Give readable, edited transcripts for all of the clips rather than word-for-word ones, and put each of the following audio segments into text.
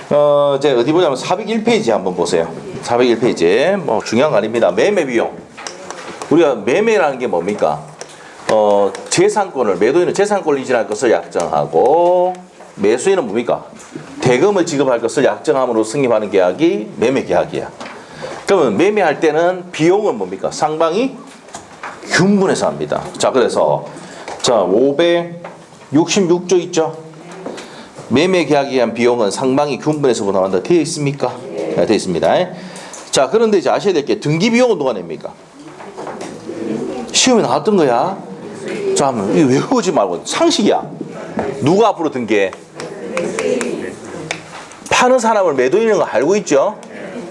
이제 어디 보자면 401페이지 한번 보세요. 401페이지. 뭐 중요한 거 아닙니다. 매매 비용. 우리가 매매라는 게 뭡니까? 재산권을, 매도인은 재산권을 이전할 것을 약정하고, 매수인은 뭡니까? 대금을 지급할 것을 약정함으로 승인하는 계약이 매매 계약이야. 그러면 매매할 때는 비용은 뭡니까? 상방이 균분해서 합니다. 자, 그래서 자 566조 있죠? 매매 계약에 의한 비용은 상방이 균분해서 부담한다. 되어 있습니까? 네, 되어 있습니다. 자, 그런데 이제 아셔야 될 게 등기 비용은 누가 냅니까? 시험에 나왔던 거야. 자, 이거 외우지 말고 상식이야. 누가 앞으로 등기해? 파는 사람을 매도인인 거 알고 있죠?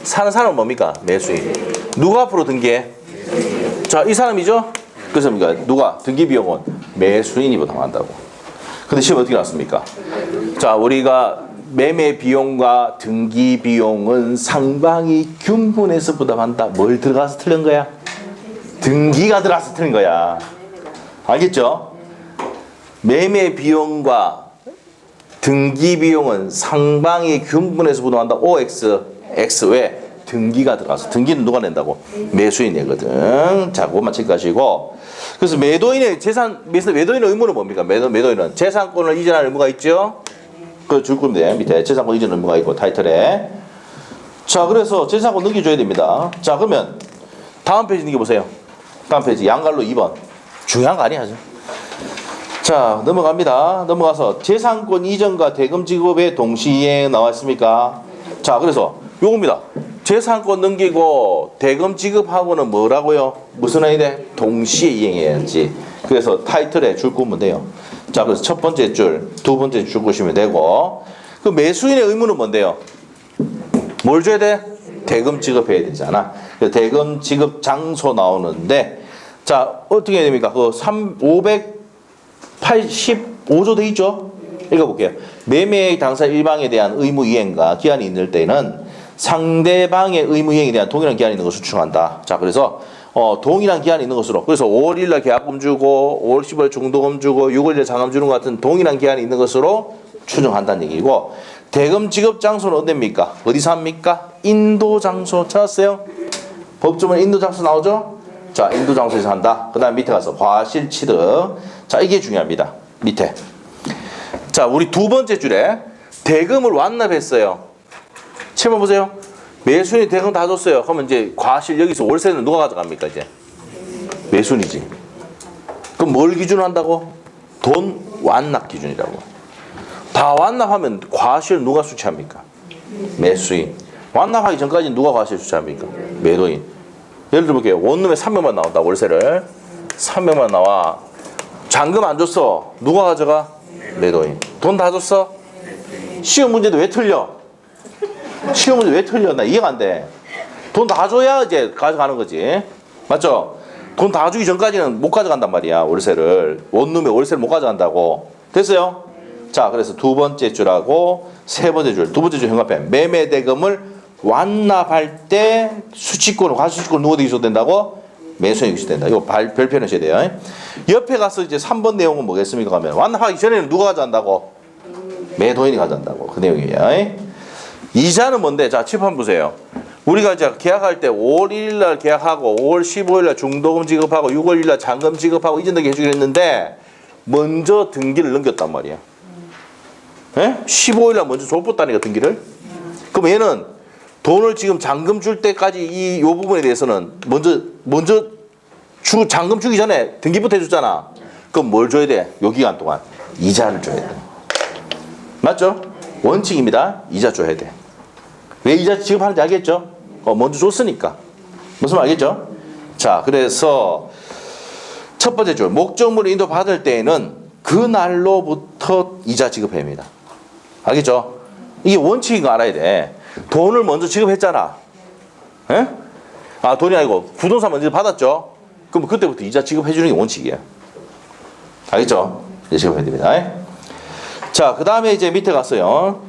사는 사람은 뭡니까? 매수인. 누가 앞으로 등기해? 자, 이 사람이죠? 그래서 누가? 등기 비용은 매수인이 부담한다고. 근데 시험 어떻게 나왔습니까? 자, 우리가 매매 비용과 등기 비용은 상방이 균분해서 부담한다. 뭘 들어가서 틀린 거야? 등기가 들어가서 틀린 거야. 알겠죠? 매매 비용과 등기 비용은 상방이 균분해서 부담한다. OX, X 왜? 등기가 들어가서. 등기는 누가 낸다고? 매수인이 내거든. 자, 그것만 체크하시고. 그래서 매도인의 매도인의 의무는 뭡니까? 매도인은 재산권을 이전할 의무가 있죠? 그거 줄 건데, 밑에 재산권 이전 의무가 있고, 타이틀에. 자, 그래서 재산권 넘겨줘야 됩니다. 자, 그러면 다음 페이지 넘겨보세요. 다음 페이지, 양갈로 2번. 중요한 거 아니야, 자, 넘어갑니다. 넘어가서 재산권 이전과 대금 지급의 동시에 나와 있습니까? 자, 그래서 요겁니다. 재산권 넘기고 대금 지급하고는 뭐라고요? 무슨 해야 돼? 동시에 이행해야지. 그래서 타이틀에 줄 끄면 돼요. 자, 그래서 첫 번째 줄, 두 번째 줄 끄시면 되고, 그 매수인의 의무는 뭔데요? 뭘 줘야 돼? 대금 지급해야 되잖아. 대금 지급 장소 나오는데, 자, 어떻게 해야 됩니까? 그 585조 돼 있죠? 읽어볼게요. 매매 당사 일방에 대한 의무 이행과 기한이 있는 때는 상대방의 의무 이행에 대한 동일한 기한이 있는 것을 추정한다. 자, 그래서 동일한 기한이 있는 것으로, 그래서 5월 1일날 계약금 주고 5월 15일 중도금 주고 6월 1일 장금 주는 것 같은 동일한 기한이 있는 것으로 추정한다는 얘기고, 대금 지급 장소는 어디입니까? 어디서 합니까? 인도 장소. 찾았어요? 법조문에 인도 장소 나오죠? 자, 인도 장소에서 한다. 그 다음 밑에 가서 과실 취득. 자, 이게 중요합니다. 밑에. 자, 우리 두 번째 줄에 대금을 완납했어요. 체험 보세요. 매수인이 대금 다 줬어요. 그러면 이제 과실 여기서 월세는 누가 가져갑니까, 이제? 매수인이지. 그럼 뭘 기준으로 한다고? 돈 완납 기준이라고. 다 완납하면 과실 누가 수취합니까? 매수인. 완납하기 전까지는 누가 과실 수취합니까? 매도인. 예를 들어볼게요. 원룸에 300만 나온다, 월세를. 300만 나와. 잔금 안 줬어. 누가 가져가? 매도인. 돈 다 줬어? 시험 문제도 왜 틀려? 시험 문제 왜 틀려? 나 이해가 안 돼. 돈 다 줘야 이제 가져가는 거지. 맞죠? 돈 다 주기 전까지는 못 가져간단 말이야, 월세를. 원룸에 월세를 못 가져간다고. 됐어요? 자, 그래서 두 번째 줄하고 세 번째 줄. 두 번째 줄 현관펜. 매매 대금을 완납할 때 수취권을, 과수취권 누구한테 기소된다고? 매수인이 기소된다. 이거 별표 넣으셔야 돼요. 옆에 가서 이제 3번 내용은 뭐겠습니까? 가면 완납하기 전에는 누가 가져간다고? 매도인이 가져간다고. 그 내용이에요. 이자는 뭔데? 자, 칠판 보세요. 우리가 이제 계약할 때 5월 1일 날 계약하고 5월 15일 날 중도금 지급하고 6월 1일 날 잔금 지급하고 이전 등기 해주기로 했는데 먼저 등기를 넘겼단 말이야. 예? 15일 날 먼저 줬다니까, 등기를. 그럼 얘는 돈을 지금 잔금 줄 때까지 요 부분에 대해서는 먼저 잔금 주기 전에 등기부터 해줬잖아. 그럼 뭘 줘야 돼? 요 기간 동안 이자를 줘야 돼. 맞죠? 원칙입니다. 이자 줘야 돼. 왜 이자 지급하는지 알겠죠? 먼저 줬으니까. 무슨 말 알겠죠? 자, 그래서 첫 번째 줄, 목적물을 인도받을 때에는 그 날로부터 이자 지급해야 합니다. 알겠죠? 이게 원칙인 거 알아야 돼. 돈을 먼저 지급했잖아. 에? 아, 돈이 아니고 부동산 먼저 받았죠? 그럼 그때부터 이자 지급해 주는 게 원칙이에요. 알겠죠? 이제 지급해야 됩니다. 자, 그 다음에 이제 밑에 갔어요.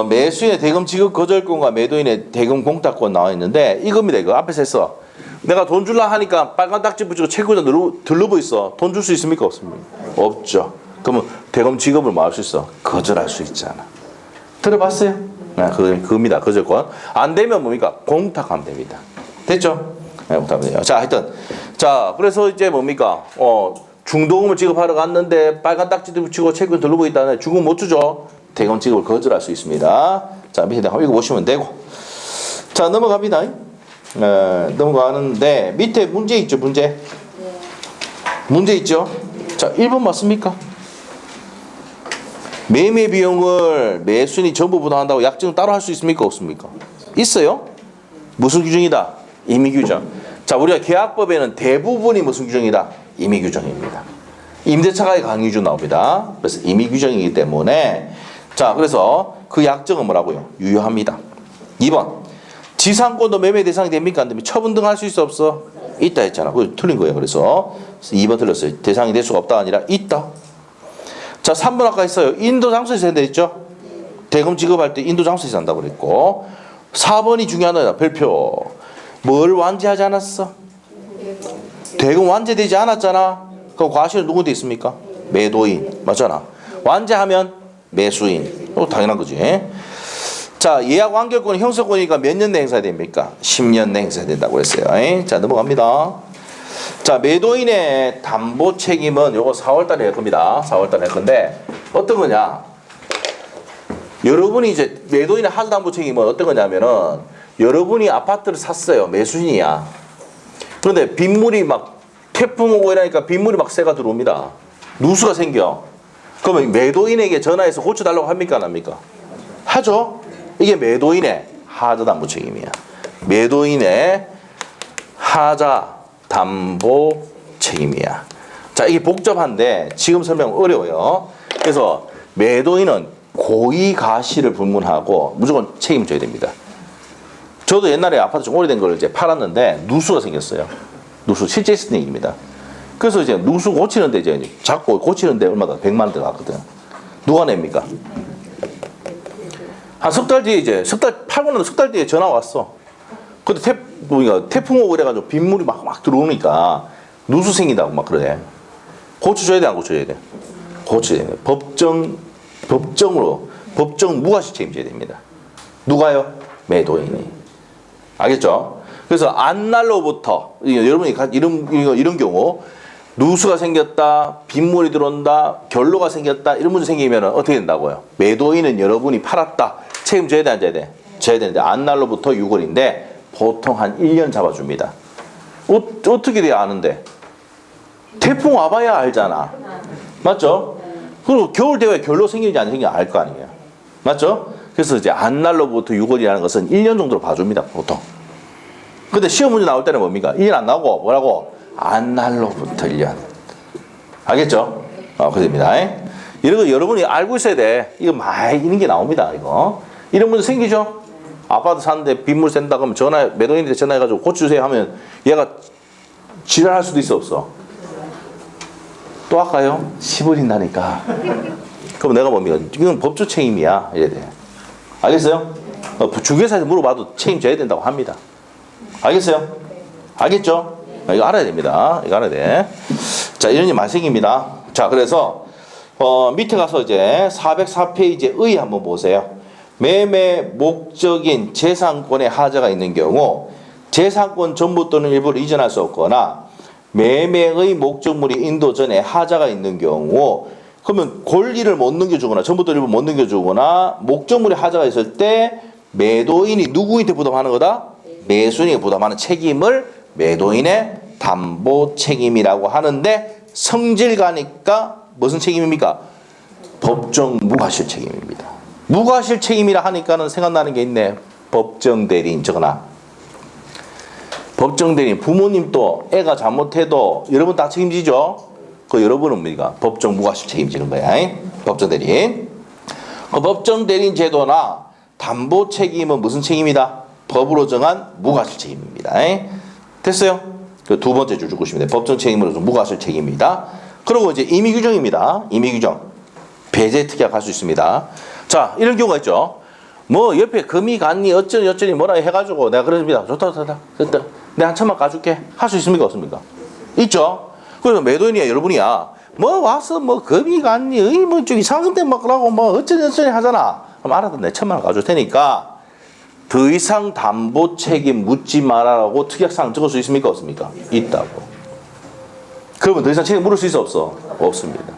매수인의 대금 지급 거절권과 매도인의 대금 공탁권 나와 있는데 이겁니다. 이거 앞에서 했어. 내가 돈 줄라 하니까 빨간 딱지 붙이고 체크자 들러보 있어. 돈 줄 수 있습니까? 없습니까? 없죠. 그러면 대금 지급을 뭐 할 수 있어? 거절할 수 있잖아. 들어봤어요? 네, 그겁니다. 그 조건. 안 되면 뭡니까? 공탁하면 됩니다. 됐죠? 네, 공탁하면 돼요. 자, 하여튼. 자, 그래서 이제 뭡니까? 중도금을 지급하러 갔는데 빨간 딱지도 붙이고 체크를 누르고 있다는 중금 못 주죠? 대금 지급을 거절할 수 있습니다. 자, 밑에 한번 읽어보시면 되고. 자, 넘어갑니다. 넘어가는데 밑에 문제 있죠, 문제? 문제 있죠? 자, 1번 맞습니까? 매매 비용을 매수인이 전부 부담한다고 약정 따로 할 수 있습니까? 없습니까? 있어요. 무슨 규정이다? 임의 규정. 자, 우리가 계약법에는 대부분이 무슨 규정이다? 임의 규정입니다. 임대차가의 강의주 나옵니다. 그래서 임의 규정이기 때문에 자, 그래서 그 약정은 뭐라고요? 유효합니다. 2번. 지상권도 매매 대상이 됩니까? 안 됩니까? 처분 등 할 수 있어 없어? 있다 했잖아. 그거 틀린 거예요. 그래서 2번 틀렸어요. 대상이 될 수가 없다가 아니라 있다. 자, 3번 아까 했어요. 인도 장소에서 한다 했죠? 대금 지급할 때 인도 장소에서 한다고 그랬고 4번이 중요한 거다. 별표. 뭘 완제하지 않았어? 대금 완제되지 않았잖아. 그럼 과실은 누구한테 있습니까? 매도인. 맞잖아. 완제하면 매수인. 당연한 거지. 자, 예약 완결권은 형사권이니까 몇 년 내 행사해야 됩니까? 10년 내 행사해야 된다고 했어요. 자, 넘어갑니다. 자, 매도인의 담보 책임은 요거 4월달에 할 겁니다. 4월달에 할 건데 어떤 거냐? 여러분이 이제 매도인의 하자 담보 책임은 어떤 거냐면은 여러분이 아파트를 샀어요. 매수인이야. 그런데 빗물이 막 태풍 오고 이러니까 빗물이 막 새가 들어옵니다. 누수가 생겨. 그러면 매도인에게 전화해서 고쳐달라고 합니까? 안 합니까? 하죠. 이게 매도인의 하자 담보 책임이야. 매도인의 하자 담보 책임이야. 자, 이게 복잡한데 지금 설명 어려워요. 그래서 매도인은 고의 가시를 불문하고 무조건 책임져야 됩니다. 저도 옛날에 아파트 좀 오래된 걸 이제 팔았는데 누수가 생겼어요. 누수 실제 있었던 얘기입니다. 그래서 이제 누수 고치는데 이제 자꾸 고치는데 얼마다 100만 원 들어갔거든. 누가 냅니까? 한 석 달 뒤에 이제 팔고 나서 석 달 뒤에 전화 왔어. 근데 태풍 오고 그래가지고 빗물이 막 들어오니까 누수 생긴다고 막 그러네. 고쳐줘야 돼, 안 고쳐줘야 돼? 고쳐야 돼. 법정으로 법정 무과실 책임져야 됩니다. 누가요? 매도인이. 알겠죠? 그래서 안날로부터 여러분이 이런 경우 누수가 생겼다, 빗물이 들어온다, 결로가 생겼다 이런 문제 생기면 어떻게 된다고요? 매도인은 여러분이 팔았다. 책임져야 돼, 안 져야 돼? 져야 되는데 안날로부터 6월인데 보통 한 1년 잡아줍니다. 어떻게 돼야 아는데? 태풍 와봐야 알잖아. 맞죠? 그리고 겨울 되면 결로 생기는지 안 생기는지 알 거 아니에요. 맞죠? 그래서 이제 안날로부터 6월이라는 것은 1년 정도로 봐줍니다. 보통. 근데 시험 문제 나올 때는 뭡니까? 1년 안 나오고 뭐라고? 안날로부터 1년. 알겠죠? 그렇게 됩니다. 이런 거 여러분이 알고 있어야 돼. 이거 많이 이런 게 나옵니다. 이거. 이런 문제 생기죠? 아파트 사는데 빗물 샌다 그러면 매도인한테 전화해가지고 고쳐주세요 하면 얘가 지랄할 수도 있어 없어? 또 할까요? 시부린다니까. 그럼 내가 뭡니까? 이건 법조 책임이야. 이래야 돼. 알겠어요? 중개사에서 물어봐도 책임져야 된다고 합니다. 알겠어요? 알겠죠? 이거 알아야 됩니다. 이거 알아야 돼. 자, 이런 일 많이 생깁니다. 자, 그래서 밑에 가서 이제 404페이지에 의 한번 보세요. 매매 목적인 재산권의 하자가 있는 경우 재산권 전부 또는 일부를 이전할 수 없거나 매매의 목적물이 인도 전에 하자가 있는 경우 그러면 권리를 못 넘겨주거나 전부 또는 일부 못 넘겨주거나 목적물이 하자가 있을 때 매도인이 누구한테 부담하는 거다? 매수인이 부담하는 책임을 매도인의 담보 책임이라고 하는데 성질가니까 무슨 책임입니까? 법정 무과실 책임입니다. 무과실 책임이라 하니까는 생각나는 게 있네. 법정 대리인 적어놔. 법정 대리인 부모님도 애가 잘못해도 여러분 다 책임지죠? 그 여러분은 뭡니까? 법정 무과실 책임지는 거야. 법정 대리인. 법정 대리인 제도나 담보 책임은 무슨 책임이다? 법으로 정한 무과실 책임입니다. 됐어요? 그 두 번째 줄 보시면 돼요. 법정 책임으로서 무과실 책임입니다. 그리고 이제 임의 규정입니다. 임의 규정. 배제 특약 할 수 있습니다. 자, 이런 경우가 있죠. 뭐 옆에 금이 갔니 어쩌니 뭐라 해가지고 내가 그랬습니다. 좋다. 내가 한 천만 까줄게. 할 수 있습니까? 없습니까? 있죠. 그래서 매도인이야 여러분이야. 뭐 와서 뭐 금이 갔니 뭐 저기 상승된 먹으라고 뭐 어쩌니 하잖아. 그럼 알아듣네. 1,000만 원 가져올 테니까 더 이상 담보 책임 묻지 말아라고 특약사항 적을 수 있습니까? 없습니까? 있다고. 그러면 더 이상 책임 물을 수 있어? 없어? 없습니다.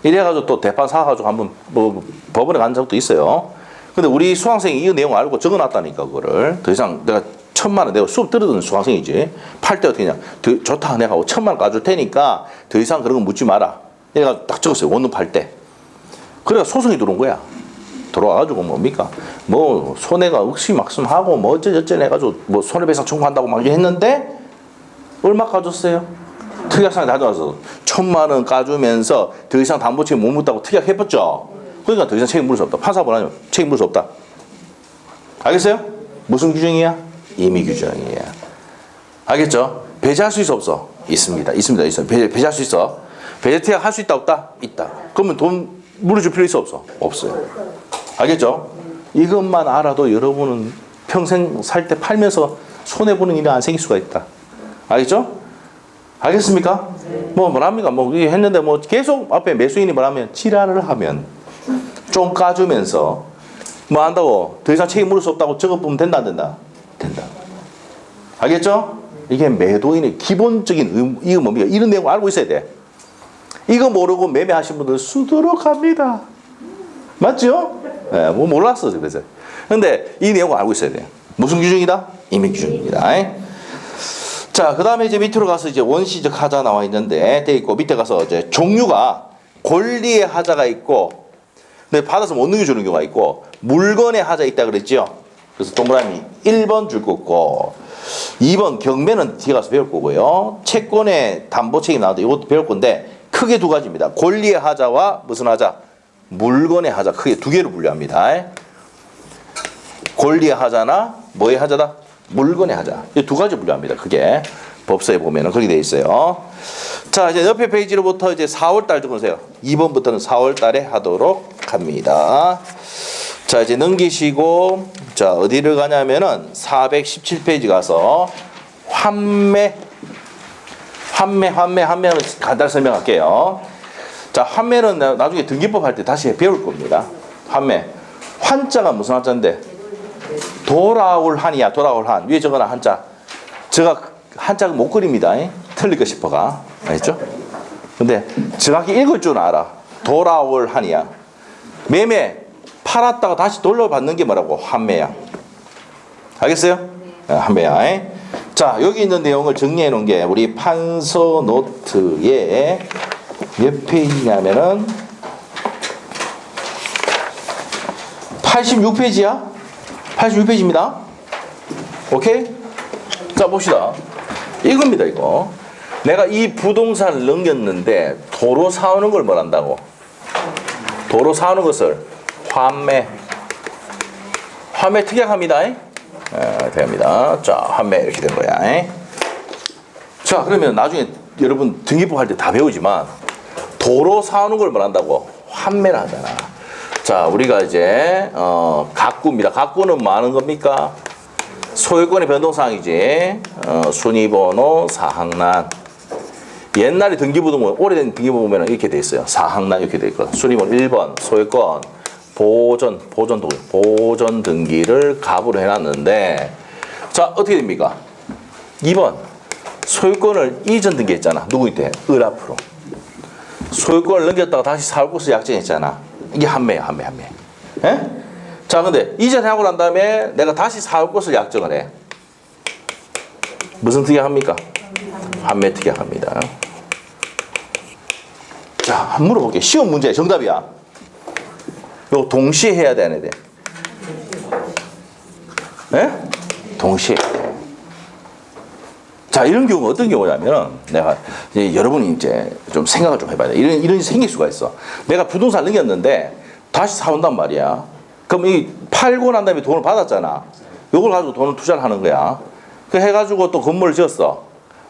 이래가지고 또 대판 사가지고 한번 뭐 법원에 간 적도 있어요. 근데 우리 수강생이 이 내용 알고 적어놨다니까, 그거를. 더 이상 내가 1,000만 원, 내가 수업 들으던 수강생이지. 팔 때 어떻게 그냥 좋다 내가 1,000만 원 가줄 테니까 더 이상 그런 거 묻지 마라. 이래가지고 딱 적었어요. 원룸 팔 때. 그래가 소송이 들어온 거야. 들어와가지고 뭡니까? 뭐 손해가 억시막순하고 뭐 어쩌저쩌 해가지고 뭐 손해배상 청구한다고 막 했는데 얼마 까줬어요? 특약상에 가져와서 1,000만 원 까주면서 더 이상 담보 책임 못 묻다고 특약 해봤죠. 그러니까 더 이상 책임 물을 수 없다. 판사분 아니면 책임 물을 수 없다. 알겠어요? 무슨 규정이야? 임의 규정이야. 알겠죠? 배제할 수 있어 없어? 있습니다. 있어. 배제할 수 있어. 배제 특약 할 수 있다 없다? 있다. 그러면 돈 물어줄 필요 있어 없어? 없어요. 알겠죠? 이것만 알아도 여러분은 평생 살 때 팔면서 손해보는 일이 안 생길 수가 있다. 알겠죠? 알겠습니까? 뭐랍니까? 뭐 했는데 뭐 계속 앞에 매수인이 뭐라면 지랄을 하면 좀 까주면서 뭐 한다고 더 이상 책임 물을 수 없다고 적어보면 된다 안 된다? 된다. 알겠죠? 이게 매도인의 기본적인 이거 뭡니까? 이런 내용 알고 있어야 돼. 이거 모르고 매매하신 분들 수두룩합니다. 맞죠? 예, 뭐 몰랐어 그래서. 근데 이 내용을 알고 있어야 돼. 무슨 규정이다? 임의 규정입니다. 자, 그 다음에 이제 밑으로 가서 이제 원시적 하자 나와 있는데 돼 있고 밑에 가서 이제 종류가 권리의 하자가 있고, 근데 받아서 못 넘겨주는 경우가 있고 물건의 하자 있다 그랬죠. 그래서 동그라미 1번 줄 거고 2번 경매는 뒤에 가서 배울 거고요. 채권의 담보 책임 나오는데 이것도 배울 건데 크게 두 가지입니다. 권리의 하자와 무슨 하자? 물건의 하자. 크게 두 개로 분류합니다. 권리의 하자나 뭐의 하자다? 물건의 하자. 이 두 가지 분류합니다. 크게 법서에 보면은 그렇게 돼 있어요. 자, 이제 옆에 페이지로부터 이제 4월 달 적으세요. 2번부터는 4월 달에 하도록 합니다. 자, 이제 넘기시고 자, 어디를 가냐면은 417페이지 가서 환매를 간단히 설명할게요. 자, 환매는 나중에 등기법 할 때 다시 배울 겁니다. 환매. 환자가 무슨 한자인데? 돌아올 한이야. 돌아올 한. 위에 적어놔 한자. 제가 한자가 못 그립니다. 틀릴까 싶어가. 알겠죠? 근데 정확히 읽을 줄 알아. 돌아올 한이야. 매매. 팔았다가 다시 돌려받는 게 뭐라고? 환매야. 알겠어요? 네, 환매야. 자, 여기 있는 내용을 정리해 놓은 게 우리 판서 노트에 몇 페이지냐면은 86페이지야. 86페이지입니다. 오케이? 자, 봅시다. 이겁니다, 이거. 내가 이 부동산을 넘겼는데 도로 사오는 걸 뭘 한다고? 도로 사오는 것을 환매. 환매 특약합니다. 됩니다. 자, 환매 이렇게 된 거야. 자, 그러면 나중에 여러분 등기법 할 때 다 배우지만 도로 사오는 걸 뭘 한다고? 환매를 하잖아. 자, 우리가 이제 가꾸입니다. 가꾸는 뭐 하는 겁니까? 소유권의 변동사항이지. 순위번호, 사항란. 옛날에 등기부 보면, 오래된 등기부 보면 이렇게 돼 있어요. 사항란 이렇게 돼 있거든. 순위번호 1번, 소유권, 보존 등기를 갑으로 해놨는데, 자, 어떻게 됩니까? 2번, 소유권을 이전 등기했잖아. 누구한테? 을 앞으로. 소유권을 넘겼다가 다시 사올 것을 약정했잖아. 이게 환매야, 환매. 예? 자, 근데 이전 하고 난 다음에 내가 다시 사올 것을 약정을 해. 무슨 특약합니까? 환매 특약합니다. 자, 한번 물어볼게. 시험 문제 정답이야. 이거 동시에 해야 돼, 안 해야 돼? 예? 동시에. 자, 이런 경우는 어떤 경우냐면, 내가, 이제 여러분이 이제 좀 생각을 좀 해봐야 돼. 이런 일이 생길 수가 있어. 내가 부동산을 넘겼는데, 다시 사온단 말이야. 그럼 이 팔고 난 다음에 돈을 받았잖아. 이걸 가지고 돈을 투자를 하는 거야. 그 해가지고 또 건물을 지었어.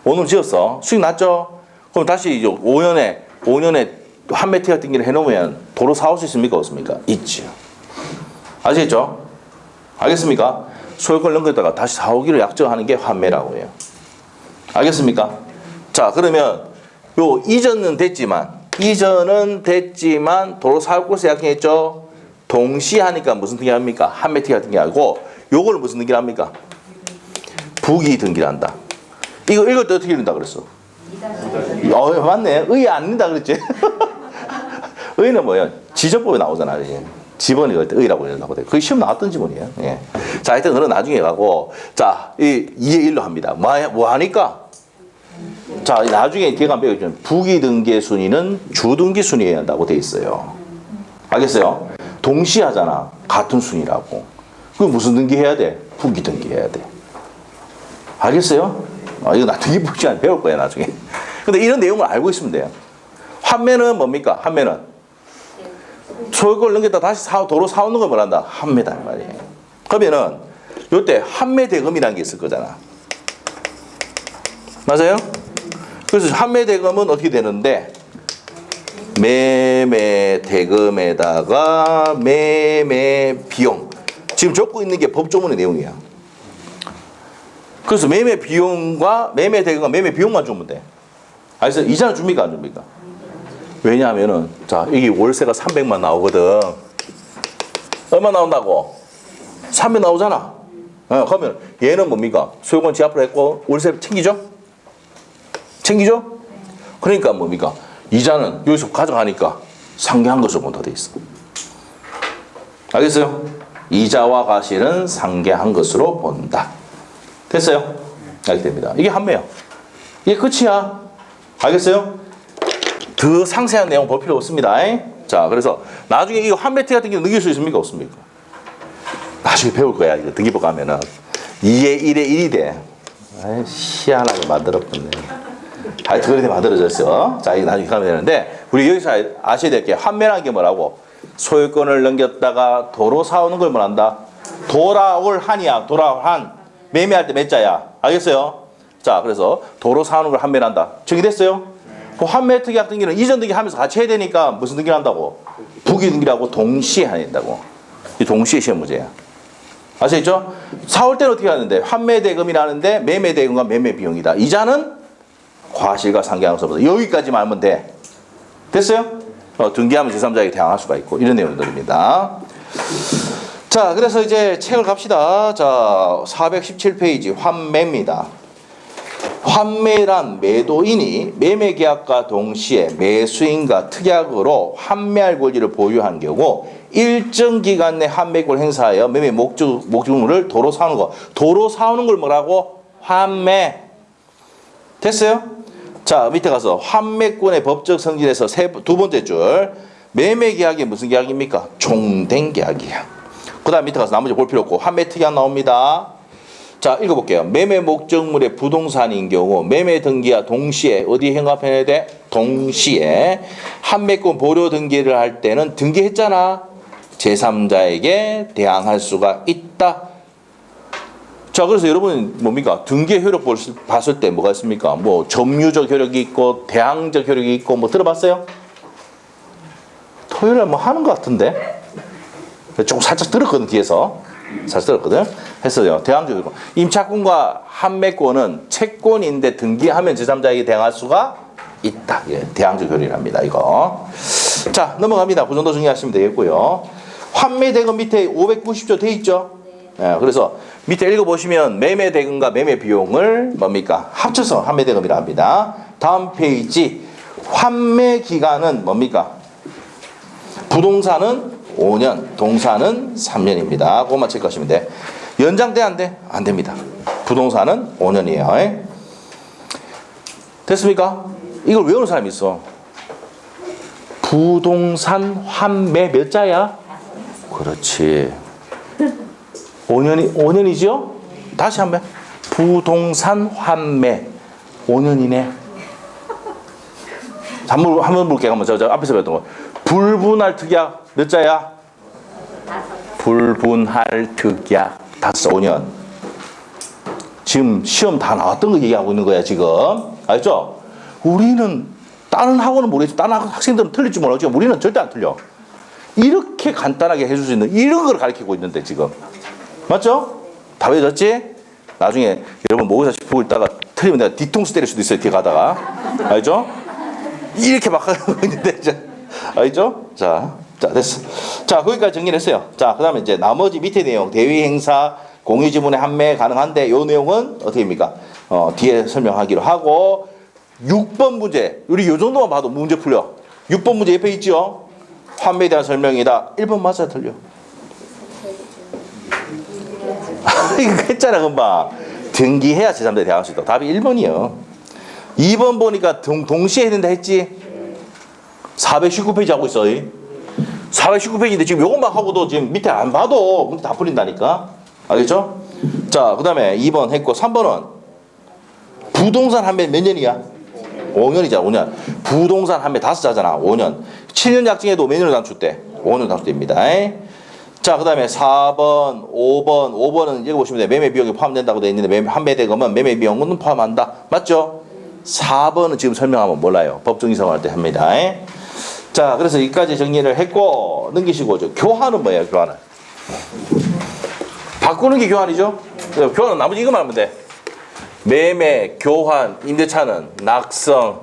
원룸 지었어. 수익 났죠? 그럼 다시 이제 5년에 환매 특약 등기를 해놓으면 도로 사올 수 있습니까? 없습니까? 있지. 아시겠죠? 알겠습니까? 소유권을 넘겼다가 다시 사오기로 약정하는 게 환매라고 해요. 알겠습니까? 자, 그러면 이전은 됐지만 도로 사올 곳에 약정했죠? 동시에 하니까 무슨 등기합니까? 한매 등기하고 요거는 무슨 등기를 합니까? 부기 등기를 한다. 이거 읽을 때 어떻게 읽는다 그랬어? 맞네. 의 안 읽는다 그랬지? 의는 뭐예요? 지적법에 나오잖아. 지번 읽을 때 의라고 읽는다고 돼. 그게 시험 나왔던 지문이에요. 예. 자, 하여튼 그건 나중에 가고, 자, 이 2의 1로 합니다. 뭐 하니까? 자, 나중에 기억 안 배우죠. 부기 등기의 순위는 주등기 순위여야 한다고 돼 있어요. 알겠어요? 동시에 하잖아. 같은 순위라고. 그럼 무슨 등기 해야 돼? 부기 등기 해야 돼. 알겠어요? 이거 나중에 시간에 배울 거야, 나중에. 근데 이런 내용을 알고 있으면 돼요. 환매는 뭡니까? 환매는 소유권을 넘겼다 다시 도로 사오는 걸 말한다. 환매다 말이에요. 그러면은 요때 환매 대금이라는 게 있을 거잖아. 맞아요? 그래서 환매 대금은 어떻게 되는데 매매 대금에다가 매매 비용. 지금 적고 있는 게 법조문의 내용이야. 그래서 매매 비용과 매매 대금과 매매 비용만 주면 돼. 그래서 이자는 줍니까 안 줍니까? 왜냐하면은 자 여기 월세가 300만 나오거든. 얼마 나온다고? 300 나오잖아. 그러면 얘는 뭡니까? 소유권 지압을 했고 월세 챙기죠? 챙기죠? 그러니까 뭡니까? 이자는 여기서 가져가니까 상계한 것으로 본다 돼 있어. 알겠어요? 이자와 과실은 상계한 것으로 본다. 됐어요? 알게 됩니다. 이게 한매야. 이게 끝이야. 알겠어요? 더 상세한 내용 볼 필요 없습니다. 자, 그래서 나중에 이 환매티 같은 경우 넘길 수 있습니까? 없습니까? 나중에 배울 거야. 이거 등기부 가면은 2의 1의 1이 돼. 희한하게 만들었군요. 하여튼 그렇게 만들어졌어. 자, 이거 나중에 가면 되는데 우리 여기서 아셔야 될 게 환매라는 게 뭐라고? 소유권을 넘겼다가 도로 사오는 걸 말한다. 돌아올 한이야. 돌아올 한. 매매할 때 몇 자야. 알겠어요? 자, 그래서 도로 사오는 걸 환매한다. 정리됐어요? 그 환매 특약 등기는 이전 등기 하면서 같이 해야 되니까 무슨 등기를 한다고? 부기 등기라고 동시에 해야 된다고. 이 동시에 시험 문제야. 아시겠죠? 사올 때는 어떻게 하는데? 환매 대금이라는데 매매 대금과 매매 비용이다. 이자는 과실과 상계하는 것보다 여기까지만 하면 돼. 됐어요? 등기하면 제3자에게 대항할 수가 있고 이런 내용들입니다. 자, 그래서 이제 책을 갑시다. 자, 417페이지 환매입니다. 환매란 매도인이 매매계약과 동시에 매수인과 특약으로 환매할 권리를 보유한 경우 일정 기간 내 환매권을 행사하여 매매 목적물을 도로 사오는 거. 도로 사오는 걸 뭐라고? 환매. 됐어요? 자, 밑에 가서 환매권의 법적 성질에서 두 번째 줄. 매매계약이 무슨 계약입니까? 종된 계약이야. 그 다음 밑에 가서 나머지 볼 필요 없고 환매 특약 나옵니다. 자, 읽어볼게요. 매매 목적물의 부동산인 경우 매매 등기와 동시에 어디에 행합해야 돼? 동시에 환매권 보료 등기를 할 때는 등기했잖아. 제3자에게 대항할 수가 있다. 자, 그래서 여러분 뭡니까? 등기 효력 봤을 때 뭐가 있습니까? 뭐 점유적 효력이 있고 대항적 효력이 있고 뭐 들어봤어요? 토요일에 뭐 하는 것 같은데? 조금 살짝 들었거든 뒤에서. 살짝 들었거든. 했어요. 대항적 효력. 임차권과 환매권은 채권인데 등기하면 제3자에게 대항할 수가 있다. 예, 대항적 효력이랍니다. 이거. 자, 넘어갑니다. 그 정도 정리하시면 되겠고요. 환매대금 밑에 590조 돼 있죠? 예, 그래서 밑에 읽어보시면 매매대금과 매매비용을 뭡니까? 합쳐서 환매대금이라 합니다. 다음 페이지 환매기간은 뭡니까? 부동산은 5년, 동산은 3년입니다. 그것만 체크하시면 돼. 연장돼 안 돼? 안 됩니다. 부동산은 5년이에요. 됐습니까? 이걸 외우는 사람이 있어. 부동산 환매 몇 자야? 그렇지. 5년이죠? 다시 한 번. 부동산 환매 5년이네. 한번 볼게요. 한번 저 앞에서 배웠던 거. 불분할 특약 몇 자야? 불분할 특약 5년. 지금 시험 다 나왔던 거 얘기하고 있는 거야 지금. 알죠? 우리는 다른 학원은 모르겠지만 다른 학생들은 틀릴지 모르겠지만 우리는 절대 안 틀려. 이렇게 간단하게 해줄 수 있는 이런 걸 가르치고 있는데 지금. 맞죠? 다 외워졌지? 나중에 여러분 모의고사 보고 있다가 틀리면 내가 뒤통수 때릴 수도 있어요. 뒤에 가다가. 알죠? 이렇게 막 하고 있는데 알죠? 자, 자, 됐어. 자, 거기까지 정리를 했어요. 자, 그 다음에 이제 나머지 밑에 내용, 대위 행사, 공유 지분의 판매 가능한데, 요 내용은 어떻게 됩니까? 뒤에 설명하기로 하고, 6번 문제. 우리 요 정도만 봐도 문제 풀려. 6번 문제 옆에 있죠? 판매에 대한 설명이다. 1번 맞아요, 틀려? 이거 했잖아, 금방. 등기해야 제3대 대항할 수 있다. 답이 1번이요. 2번 보니까 동시에 했는데 했지? 419페이지 하고 있어. 419페이지인데 지금 요것만 하고도 지금 밑에 안 봐도 문제 다 풀린다니까. 알겠죠? 자, 그 다음에 2번 했고, 3번은 부동산 판매 몇 년이야? 5년이잖아, 5년. 부동산 판매 5자잖아, 5년. 7년 약정해도 몇 년을 단축돼? 5년 단축됩니다. 자, 그 다음에 4번, 5번은 여기 보시면 돼요. 매매 비용이 포함된다고 되어 있는데, 판매 대금은 매매 비용은 포함한다. 맞죠? 4번은 지금 설명하면 몰라요. 법정 이성할 때 합니다. 자, 그래서 여기까지 정리를 했고, 넘기시고, 교환은 뭐예요, 교환은? 바꾸는 게 교환이죠? 교환은 나머지 이거만 하면 돼. 매매, 교환, 임대차는 낙성,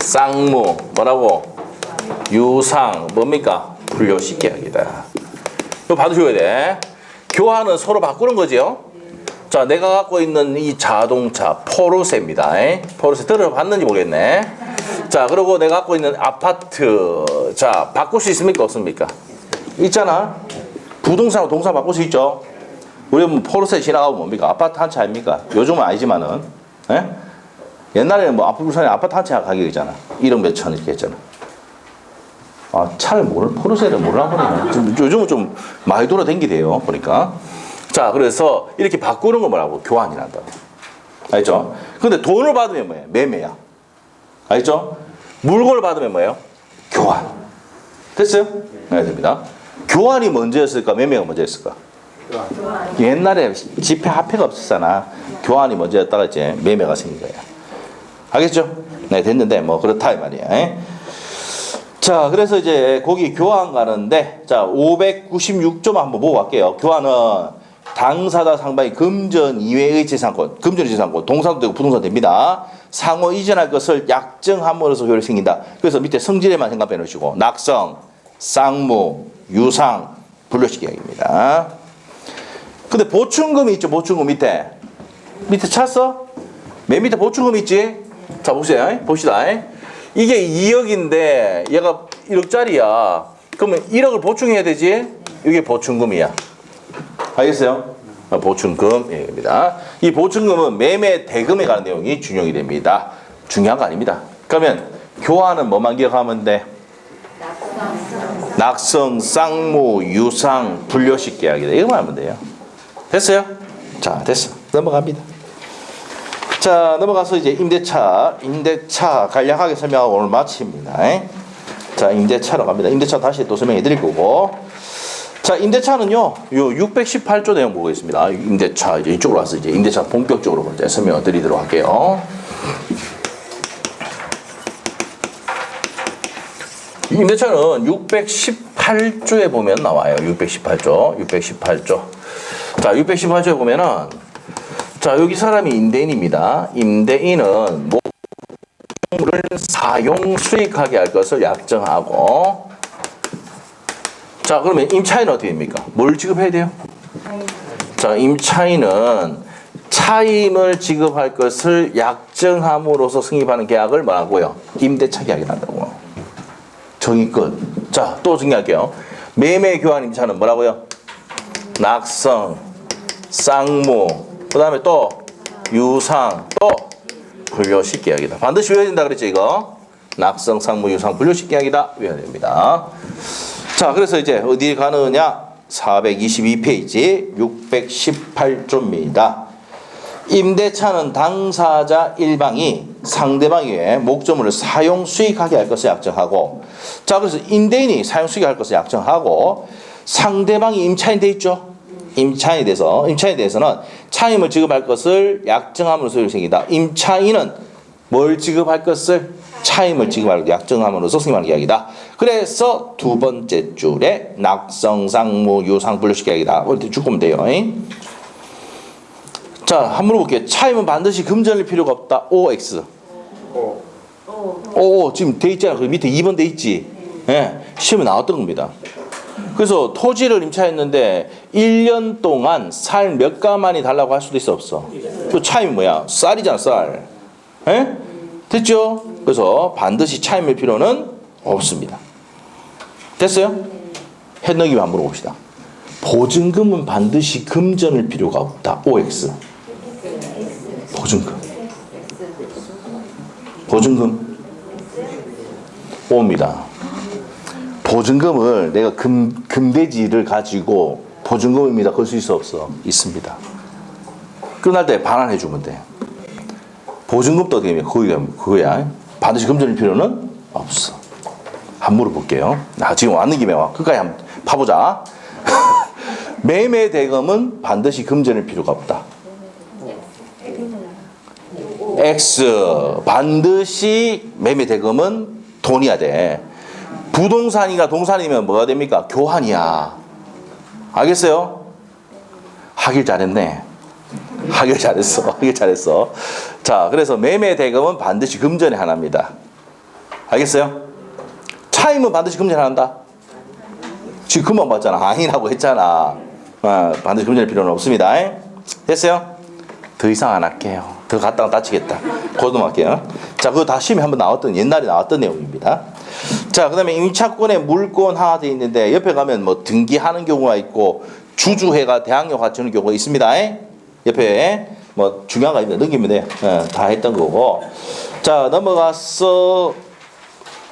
쌍무, 뭐라고? 유상, 뭡니까? 분료시계약이다. 이거 받으셔야 돼. 교환은 서로 바꾸는 거지요? 자, 내가 갖고 있는 이 자동차, 포르쉐입니다. 포르쉐 들어봤는지 모르겠네. 자, 그리고 내가 갖고 있는 아파트. 자, 바꿀 수 있습니까? 없습니까? 있잖아. 부동산으로 동산 바꿀 수 있죠. 우리 뭐 포르쉐 지나가고 뭡니까? 아파트 한 채 아닙니까? 요즘은 아니지만은. 옛날에는 뭐 부동산에 아파트 한 채 가격이잖아. 1억 몇천 이렇게 했잖아. 아, 차를 포르쉐를 몰라 보네. 요즘은 좀 많이 돌아다니게돼요, 보니까. 자, 그래서 이렇게 바꾸는 거 뭐라고? 교환이란다. 알죠? 근데 돈을 받으면 뭐예요? 매매야. 알죠? 물건을 받으면 뭐예요? 교환. 됐어요? 네, 됩니다. 교환이 먼저였을까? 매매가 먼저였을까? 교환. 옛날에 지폐 화폐가 없었잖아. 교환이 먼저였다가 이제 매매가 생긴 거야. 알겠죠? 네, 됐는데 뭐 그렇다 이 말이야. 자, 그래서 이제 거기 교환 가는데, 자, 596점 한번 보고 갈게요. 교환은 당사자 상방이 금전 이외의 재산권, 금전의 재산권, 동산도 되고 부동산도 됩니다. 상호 이전할 것을 약정함으로써 효력이 생긴다. 그래서 밑에 성질에만 생각해 놓으시고, 낙성, 쌍무, 유상, 분료시계약입니다. 근데 보충금이 있죠, 보충금 밑에. 밑에 찾았어? 맨 밑에 보충금 있지? 자, 보세요. 봅시다. 이게 2억인데 얘가 1억짜리야. 그러면 1억을 보충해야 되지? 이게 보충금이야. 알겠어요? 보충금입니다. 이 보충금은 매매 대금에 관한 내용이 준용이 됩니다. 중요한 거 아닙니다. 그러면 교환은 뭐만 기억하면 돼? 낙성, 쌍무, 유상, 분료식 계약이다. 이거만 하면 돼요. 됐어요? 자, 됐어. 넘어갑니다. 자, 넘어가서 이제 임대차 간략하게 설명하고 오늘 마칩니다. 자, 임대차로 갑니다. 임대차 다시 또 설명해 드릴 거고. 자, 임대차는요, 요 618조 내용 보고 있습니다. 임대차, 이제 이쪽으로 와서 이제 임대차 본격적으로 이제 설명을 드리도록 할게요. 임대차는 618조에 보면 나와요. 618조. 자, 618조에 보면은, 자, 여기 사람이 임대인입니다. 임대인은 목적물을 사용 수익하게 할 것을 약정하고, 자, 그러면 임차인은 어떻게 됩니까? 뭘 지급해야 돼요? 자, 임차인은 차임을 지급할 것을 약정함으로써 승인하는 계약을 뭐라고요? 임대차 계약이 난다고. 정의 끝. 자, 또 정리할게요. 매매 교환 임차는 뭐라고요? 낙성, 쌍무, 그 다음에 또 유상, 또 분료식 계약이다. 반드시 외워야 된다 그랬죠, 이거? 낙성, 쌍무, 유상, 분료식 계약이다. 외워야 됩니다. 자, 그래서 이제 어디 가느냐? 422페이지 618조입니다. 임대차는 당사자 일방이 상대방에게 목적물을 사용 수익하게 할 것을 약정하고, 자, 그래서 임대인이 사용 수익하게 할 것을 약정하고, 상대방이 임차인 돼 있죠? 임차인에 대해서는 차임을 지급할 것을 약정함으로써 효력이 생긴다. 임차인은 뭘 지급할 것을? 차임을 지급할 약정함으로써 승인하는 계약이다. 그래서 두 번째 줄에 낙성, 쌍무, 유상, 분료식 계약이다. 이렇게 쭉 보면 돼요. 자, 한번 물어볼게요. 차임은 반드시 금전일 필요가 없다. OX. 오, 지금 돼 있잖아. 그 밑에 2번 돼 있지. 예, 시험에 나왔던 겁니다. 그래서 토지를 임차했는데 1년 동안 쌀 몇 가만이 달라고 할 수도 있어, 없어? 그 차임이 뭐야? 쌀이잖아, 쌀. 예? 됐죠? 그래서 반드시 차임일 필요는 없습니다. 됐어요? 해넘기면 한번 물어봅시다. 보증금은 반드시 금전일 필요가 없다. OX. 보증금. O입니다. 보증금을 내가 금대지를 가지고 보증금입니다. 걸 수 있어, 없어? 있습니다. 끝날 때 반환해 주면 돼. 보증금도 어떻게 되면 그거야. 반드시 금전일 필요는 없어. 한번 물어볼게요. 지금 왔는 김에 와. 끝까지 한번 파보자. 매매 대금은 반드시 금전일 필요가 없다. X. 반드시 매매 대금은 돈이야 돼. 부동산이나 동산이면 뭐가 됩니까? 교환이야. 알겠어요? 하길 잘했네. 하길 잘했어. 자, 그래서 매매 대금은 반드시 금전의 하나입니다. 알겠어요? 차임은 반드시 금전에 한다. 지금 금방 봤잖아. 아니라고 했잖아. 반드시 금전일 필요는 없습니다. 됐어요? 더 이상 안 할게요. 더 갔다가 다치겠다. 고등할게요. 자, 그거 다 시험에 한번 옛날에 나왔던 내용입니다. 자, 그 다음에 임차권에 물권 하나 돼 있는데 옆에 가면 뭐 등기하는 경우가 있고 주주회가 대항력 갖추는 경우가 있습니다. 옆에 뭐 중요한 거 있는데 넘기면 돼요. 다 했던 거고. 자, 넘어가서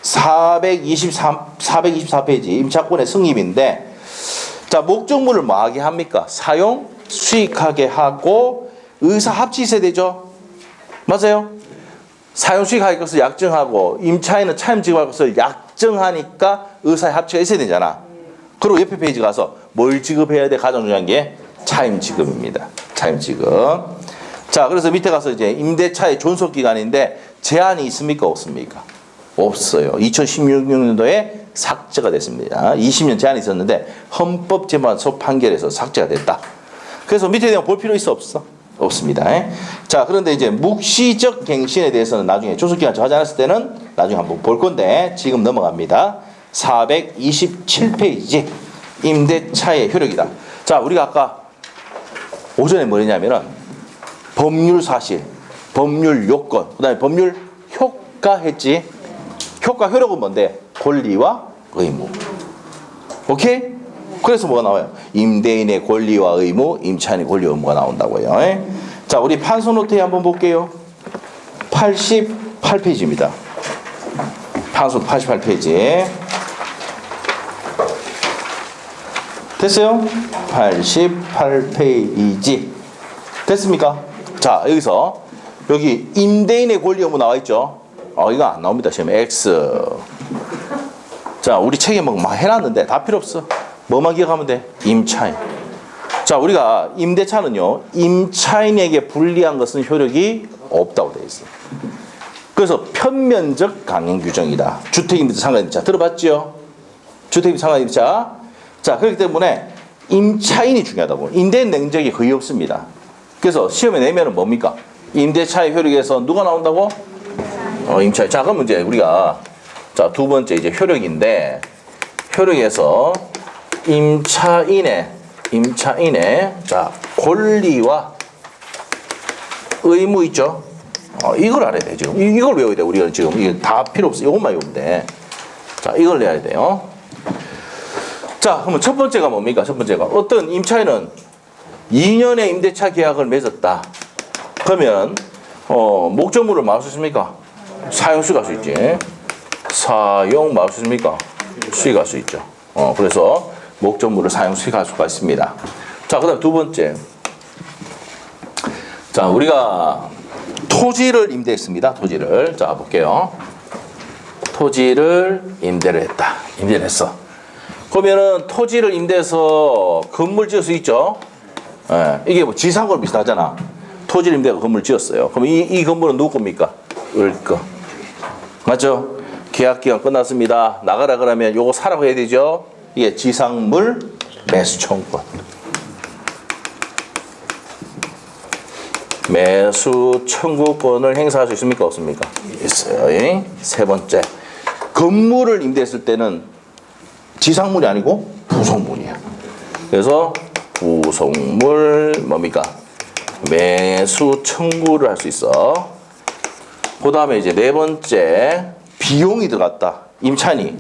424페이지 임차권의 승입인데, 자, 목적물을 뭐 하게 합니까? 사용, 수익하게 하고 의사 합치 있어야 되죠. 맞아요? 사용 수익할 것을 약정하고 임차인은 차임 지급할 것을 약정하니까 의사의 합치가 있어야 되잖아. 그리고 옆에 페이지 가서 뭘 지급해야 돼? 가장 중요한 게 차임 지급입니다. 차임 지급. 자, 그래서 밑에 가서 이제 임대차의 존속 기간인데 제한이 있습니까? 없습니까? 없어요. 2016년도에 삭제가 됐습니다. 20년 제한이 있었는데 헌법재판소 판결에서 삭제가 됐다. 그래서 밑에 내용 볼 필요 있어, 없어? 없습니다. 자, 그런데 이제 묵시적 갱신에 대해서는 나중에 조속기간 정하지 않았을 때는 나중에 한번 볼 건데 지금 넘어갑니다. 427페이지 임대차의 효력이다. 자, 우리가 아까 오전에 뭐 했냐면은 법률 사실, 법률 요건, 그 다음에 법률 효과 했지. 효과 효력은 뭔데? 권리와 의무. 오케이? 그래서 뭐가 나와요? 임대인의 권리와 의무, 임차인의 권리와 의무가 나온다고요. 자, 우리 판서 노트에 한번 볼게요. 88페이지입니다. 판서 88페이지. 됐어요? 88페이지. 됐습니까? 자, 여기서 여기 임대인의 권리 의무 나와 있죠? 이거 안 나옵니다. 지금 X. 자, 우리 책에 막 해놨는데 다 필요 없어. 뭐만 기억하면 돼? 임차인. 자, 우리가 임대차는요, 임차인에게 불리한 것은 효력이 없다고 되어 있어요. 그래서 편면적 강행 규정이다. 주택임대 상가임대차 들어봤죠? 주택임대 상가임대차. 자, 그렇기 때문에 임차인이 중요하다고. 임대인 능력이 거의 없습니다. 그래서 시험에 내면은 뭡니까? 임대차의 효력에서 누가 나온다고? 임차인. 자, 그럼 이제 우리가 자, 두 번째 이제 효력인데 효력에서 임차인의 자, 권리와 의무 있죠? 이걸 알아야 돼, 지금. 이걸 외워야 돼, 우리가 지금. 이게 다 필요 없어. 이것만 외우면 돼. 자, 이걸 내야 돼요. 자, 그러면 첫 번째가 뭡니까? 첫 번째가 어떤 임차인은 2년의 임대차 계약을 맺었다. 그러면 목적물을 뭐 할 수 있습니까? 사용 수익할 수 있지. 사용 뭐 할 수 있습니까? 수익할 수 있죠. 그래서 목적물을 사용 수익할 수가 있습니다. 자, 그다음 두 번째. 자, 우리가 토지를 임대했습니다. 토지를. 자, 볼게요. 토지를 임대를 했다. 임대를 했어. 그러면은 토지를 임대해서 건물 지을 수 있죠? 이게 뭐 지상권 비슷하잖아. 토지를 임대하고 건물 지었어요. 그럼 이 건물은 누구 겁니까? 을 거. 맞죠? 계약기간 끝났습니다. 나가라 그러면 요거 사라고 해야 되죠? 이게 지상물 매수청권. 매수 청구권을 행사할 수 있습니까? 없습니까? 있어요. 세 번째. 건물을 임대했을 때는 지상물이 아니고 부속물이야. 그래서 부속물 뭡니까? 매수 청구를 할 수 있어. 그 다음에 이제 네 번째, 비용이 들어갔다. 임차인이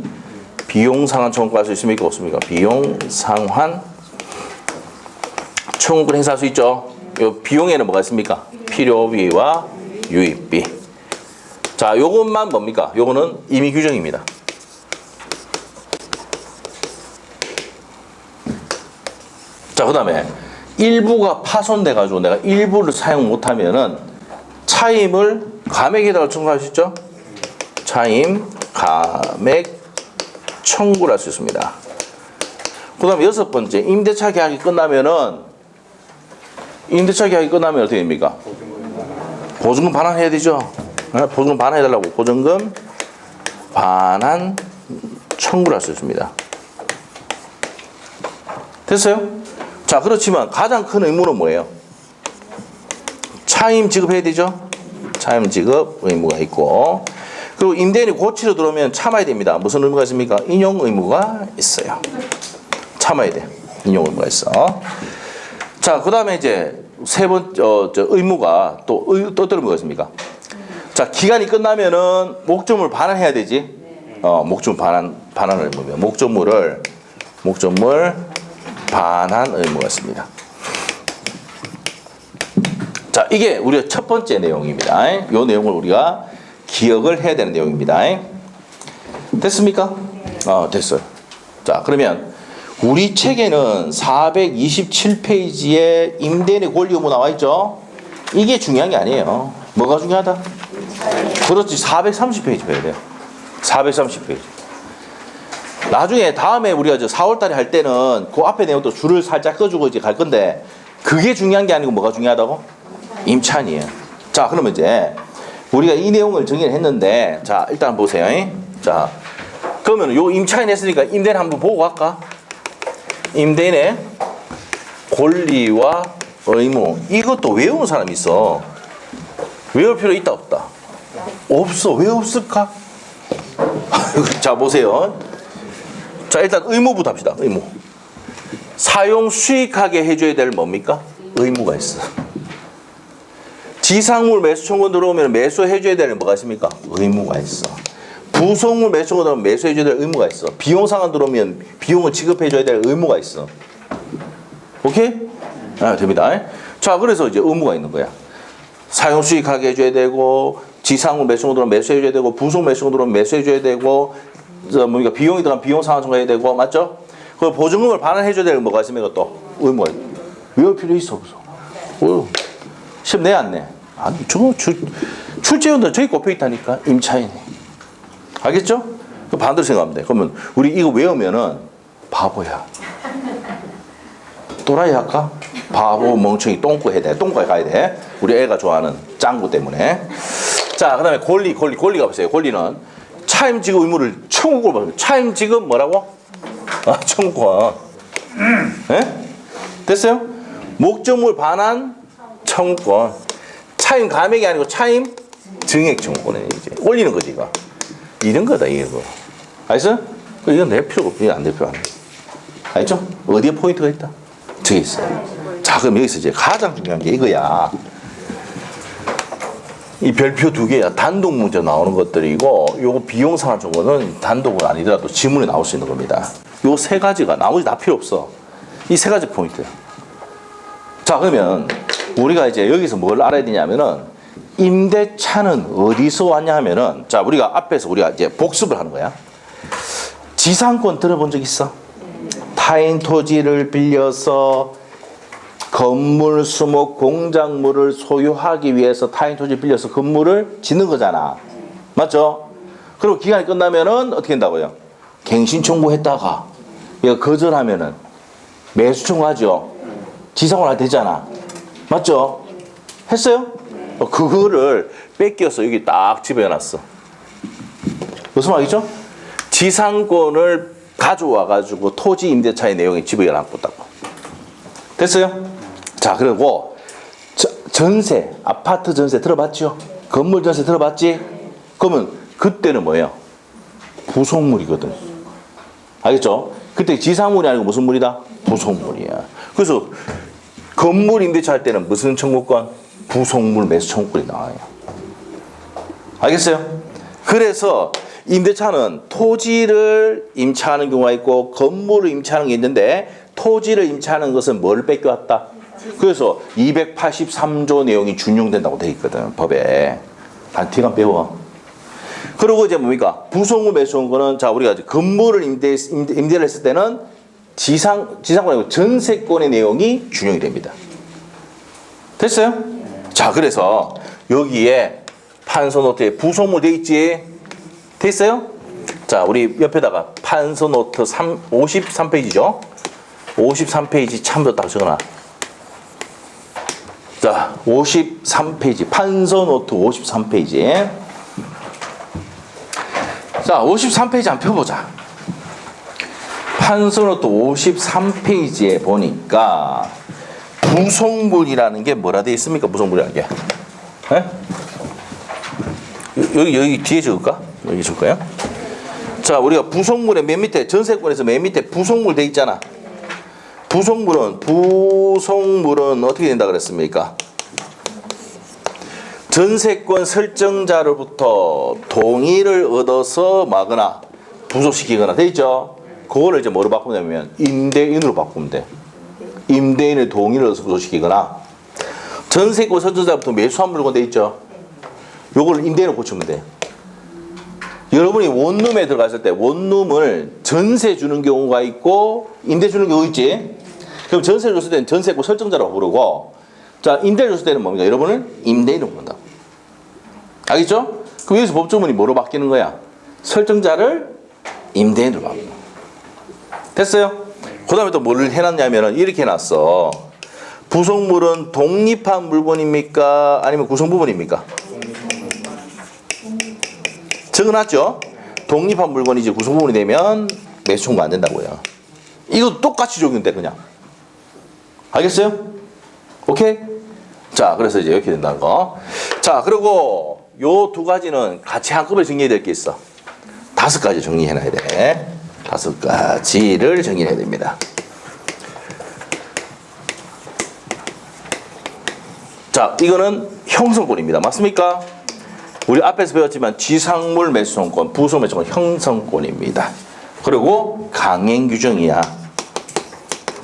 비용 상환 청구할 수 있습니까? 없습니까? 비용 상환 청구를 행사할 수 있죠. 요 비용에는 뭐가 있습니까? 필요비와 유입비. 자, 요것만 뭡니까? 요거는 임의 규정입니다. 자, 그 다음에 일부가 파손돼 가지고 내가 일부를 사용 못하면은 차임을 감액에다가 청구할 수 있죠. 차임 감액 청구를 할 수 있습니다. 그 다음에 여섯 번째, 임대차 계약이 끝나면은 어떻게 됩니까? 보증금 반환해야 되죠. 보증금 반환해달라고 보증금 반환 청구를 할 수 있습니다. 됐어요? 자, 그렇지만 가장 큰 의무는 뭐예요? 차임 지급해야 되죠. 차임 지급 의무가 있고, 그리고 임대인이 고치러 들어오면 참아야 됩니다. 무슨 의무가 있습니까? 인용 의무가 있어요. 참아야 돼. 인용 의무가 있어. 자, 그 다음에 이제 세 번째 의무가 또 어떤 의무가 있습니까? 자, 기간이 끝나면은 목적물 반환해야 되지. 목적물 반환 의무면 목적물 반환 의무가 있습니다. 자, 이게 우리가 첫 번째 내용입니다. 이 내용을 우리가 기억을 해야 되는 내용입니다. 됐습니까? 됐어요. 자, 그러면 우리 책에는 427페이지에 임대인의 권리 의무 나와 있죠? 이게 중요한 게 아니에요. 뭐가 중요하다? 그렇지, 430페이지 봐야 돼요. 430페이지. 나중에 다음에 우리가 4월달에 할 때는 그 앞에 내용도 줄을 살짝 꺼주고 이제 갈 건데, 그게 중요한 게 아니고 뭐가 중요하다고? 임차인이에요. 자, 그러면 이제 우리가 이 내용을 정의를 했는데, 자, 일단 보세요. 자, 그러면 요 임차인 했으니까 임대인 한번 보고 갈까? 임대인의 권리와 의무, 이것도 외우는 사람이 있어. 외울 필요 있다 없다? 없어. 왜 없을까? 자, 보세요. 자, 일단 의무부터 합시다. 의무. 사용 수익하게 해줘야 될 뭡니까? 의무가 있어. 지상물 매수 청구 들어오면 매수해줘야 될 뭐가 있습니까? 의무가 있어. 부속물 매수 청구 들어오면 매수해줘야 될 의무가 있어. 비용 상환 들어오면 비용을 지급해줘야 될 의무가 있어. 오케이? 됩니다. 자, 그래서 이제 의무가 있는 거야. 사용 수익하게 해줘야 되고, 지상물 매수 청구 들어오면 매수해줘야 되고, 부속 매수 청구 들어오면 매수해줘야 되고, 뭡니까? 비용이 들어가면 비용 상환 청구해야 되고, 맞죠? 그 보증금을 반환해줘야 될 뭐가 있습니까? 또 의무가 있어. 외울 필요 있어 없어? 시험 내 안 내? 아니, 저거 출제위원들 저기 꼽혀 있다니까. 임차인이. 알겠죠? 반대로 생각하면 돼. 그러면 우리 이거 외우면은 바보야. 또라이 할까? 바보 멍청이 똥꼬 해야 돼. 똥꼬에 가야 돼. 우리 애가 좋아하는 짱구 때문에. 자, 그다음에 권리가 보세요. 권리는 차임 지급 의무를 청구를 받습니다. 차임 지급 뭐라고? 청구권. 네? 됐어요? 목적물 반환 청구권. 차임 감액이 아니고 차임 증액 청구권에 이제 올리는 거지, 이거. 이런 거다, 이거. 알겠어? 이건 낼 필요가 없고, 이거 안 낼 필요 안 돼. 알겠죠? 어디에 포인트가 있다? 저기 있어요. 자, 그럼 여기서 이제 가장 중요한 게 이거야. 이 별표 두 개야. 단독 문제 나오는 것들이고, 요거 비용 상환 청구는 단독은 아니더라도 지문에 나올 수 있는 겁니다. 요 세 가지가, 나머지 다 필요 없어. 이 세 가지 포인트야. 자, 그러면 우리가 이제 여기서 뭘 알아야 되냐면은, 임대차는 어디서 왔냐 하면은, 자, 우리가 앞에서 우리가 이제 복습을 하는 거야. 지상권 들어본 적 있어? 타인 토지를 빌려서 건물, 수목, 공작물을 소유하기 위해서 타인 토지를 빌려서 건물을 짓는 거잖아. 맞죠? 그리고 기간이 끝나면은 어떻게 된다고요? 갱신 청구했다가 얘가 거절하면은 매수 청구하죠. 지상권 되잖아. 맞죠? 했어요? 그거를 뺏겨서 여기 딱 집어넣었어. 무슨 말이죠? 지상권을 가져와가지고 토지 임대차의 내용에 집어넣었다고. 됐어요? 자, 그리고 전세, 아파트 전세 들어봤죠? 건물 전세 들어봤지? 그러면 그때는 뭐예요? 부속물이거든. 알겠죠? 그때 지상물이 아니고 무슨 물이다? 부속물이야. 그래서 건물 임대차 할 때는 무슨 청구권? 부속물 매수 청구권이 나와요. 알겠어요? 그래서 임대차는 토지를 임차하는 경우가 있고 건물을 임차하는 게 있는데 토지를 임차하는 것은 뭐를 뺏겨왔다? 그래서 283조 내용이 준용된다고 돼 있거든, 법에. 뒤가 빼워. 그리고 이제 뭡니까? 부속물 매수한 거는, 자, 우리가 건물을 임대를 했을 때는 지상권 아니고 전세권의 내용이 준용이 됩니다. 됐어요? 자, 그래서 여기에 판서 노트에 부속물 돼 있지? 됐어요? 자, 우리 옆에다가 판서 노트 53페이지죠? 53페이지 참도 딱 적어놔. 자, 53페이지. 판서 노트 53페이지. 자, 53페이지 한번 펴보자. 판서 노트 53페이지에 보니까 부속물이라는 게 뭐라 되어 있습니까? 부속물이라는 게. 에? 여기 뒤에 적을까? 여기 적을까요? 자, 우리가 부속물의 맨 밑에, 전세권에서 맨 밑에 부속물 돼 있잖아. 부속물은 어떻게 된다 그랬습니까? 전세권 설정자로부터 동의를 얻어서 마거나 부속시키거나 돼 있죠? 그거를 이제 뭐로 바꾸냐면 임대인으로 바꾸면 돼. 임대인의 동의를 얻어서 부속시키거나 전세권 설정자부터 매수한 물건 돼 있죠? 요걸 임대인으로 고치면 돼. 여러분이 원룸에 들어갔을 때 원룸을 전세 주는 경우가 있고 임대 주는 경우 있지? 그럼 전세 줬을 때는 전세권 설정자라고 부르고, 자, 임대 줬을 때는 뭡니까? 여러분은 임대인으로 부른다. 알겠죠? 그럼 여기서 법조문이 뭐로 바뀌는 거야? 설정자를 임대인으로 바꾼다. 됐어요? 그 다음에 또 뭘 해놨냐면은 이렇게 해놨어. 부속물은 독립한 물건입니까? 아니면 구성 부분입니까? 적어놨죠? 독립한 물건이지 구성 부분이 되면 매수 청구 안 된다고요. 이거 똑같이 적용돼 그냥. 알겠어요? 오케이? 자, 그래서 이제 이렇게 된다는 거. 자, 그리고 요 두 가지는 같이 한꺼번에 정리해야 될 게 있어. 5가지 정리해놔야 돼. 5가지를 정리해야 됩니다. 자, 이거는 형성권입니다. 맞습니까? 우리 앞에서 배웠지만 지상물 매수권권, 부속 매수권 형성권입니다. 그리고 강행 규정이야.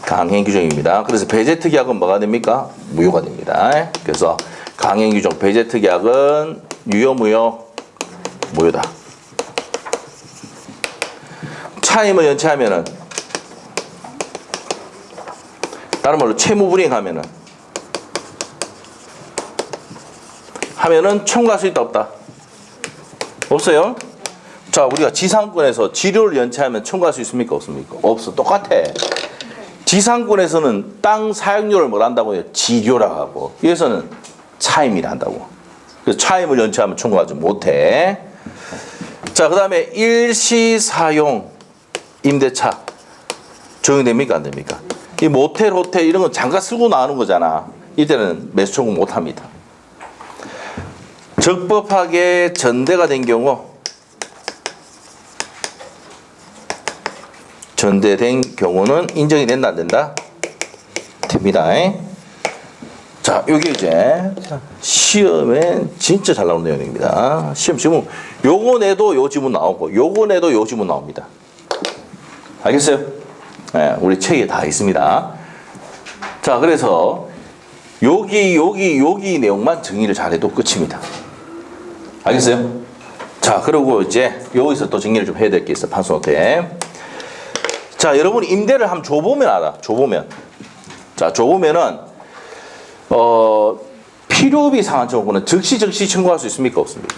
강행 규정입니다. 그래서 배제특 계약은 뭐가 됩니까? 무효가 됩니다. 그래서 강행 규정 배제특 계약은 유효 무효? 무효다. 차임을 연체하면은, 다른 말로 채무 불이행하면은 청구할 수 있다 없다? 없어요? 자, 우리가 지상권에서 지료를 연체하면 청구할 수 있습니까? 없습니까? 없어. 똑같아. 지상권에서는 땅 사용료를 뭘 한다고요? 지료라고 하고, 여기서는 차임이라 한다고. 그래서 차임을 연체하면 청구하지 못해. 자, 그 다음에 일시사용 임대차 적용됩니까? 안 됩니까? 이 모텔, 호텔 이런 건 잠깐 쓰고 나오는 거잖아. 이때는 매수 청구 못 합니다. 적법하게 전대가 된 경우, 전대된 경우는 인정이 된다 안 된다? 됩니다. 자, 요게 이제 시험에 진짜 잘 나오는 내용입니다. 시험 지문 요거 내도 요 지문 나오고 요거 내도 요 지문 나옵니다. 알겠어요? 네, 우리 책에 다 있습니다. 자, 그래서 여기 내용만 정리를 잘해도 끝입니다. 알겠어요? 자, 그리고 이제 여기서 또 정리를 좀 해야 될 게 있어. 판소노트에. 자, 여러분이 임대를 한번 줘보면 알아. 줘보면. 자, 줘보면은 필요비 상한 청구는 즉시 청구할 수 있습니까? 없습니까?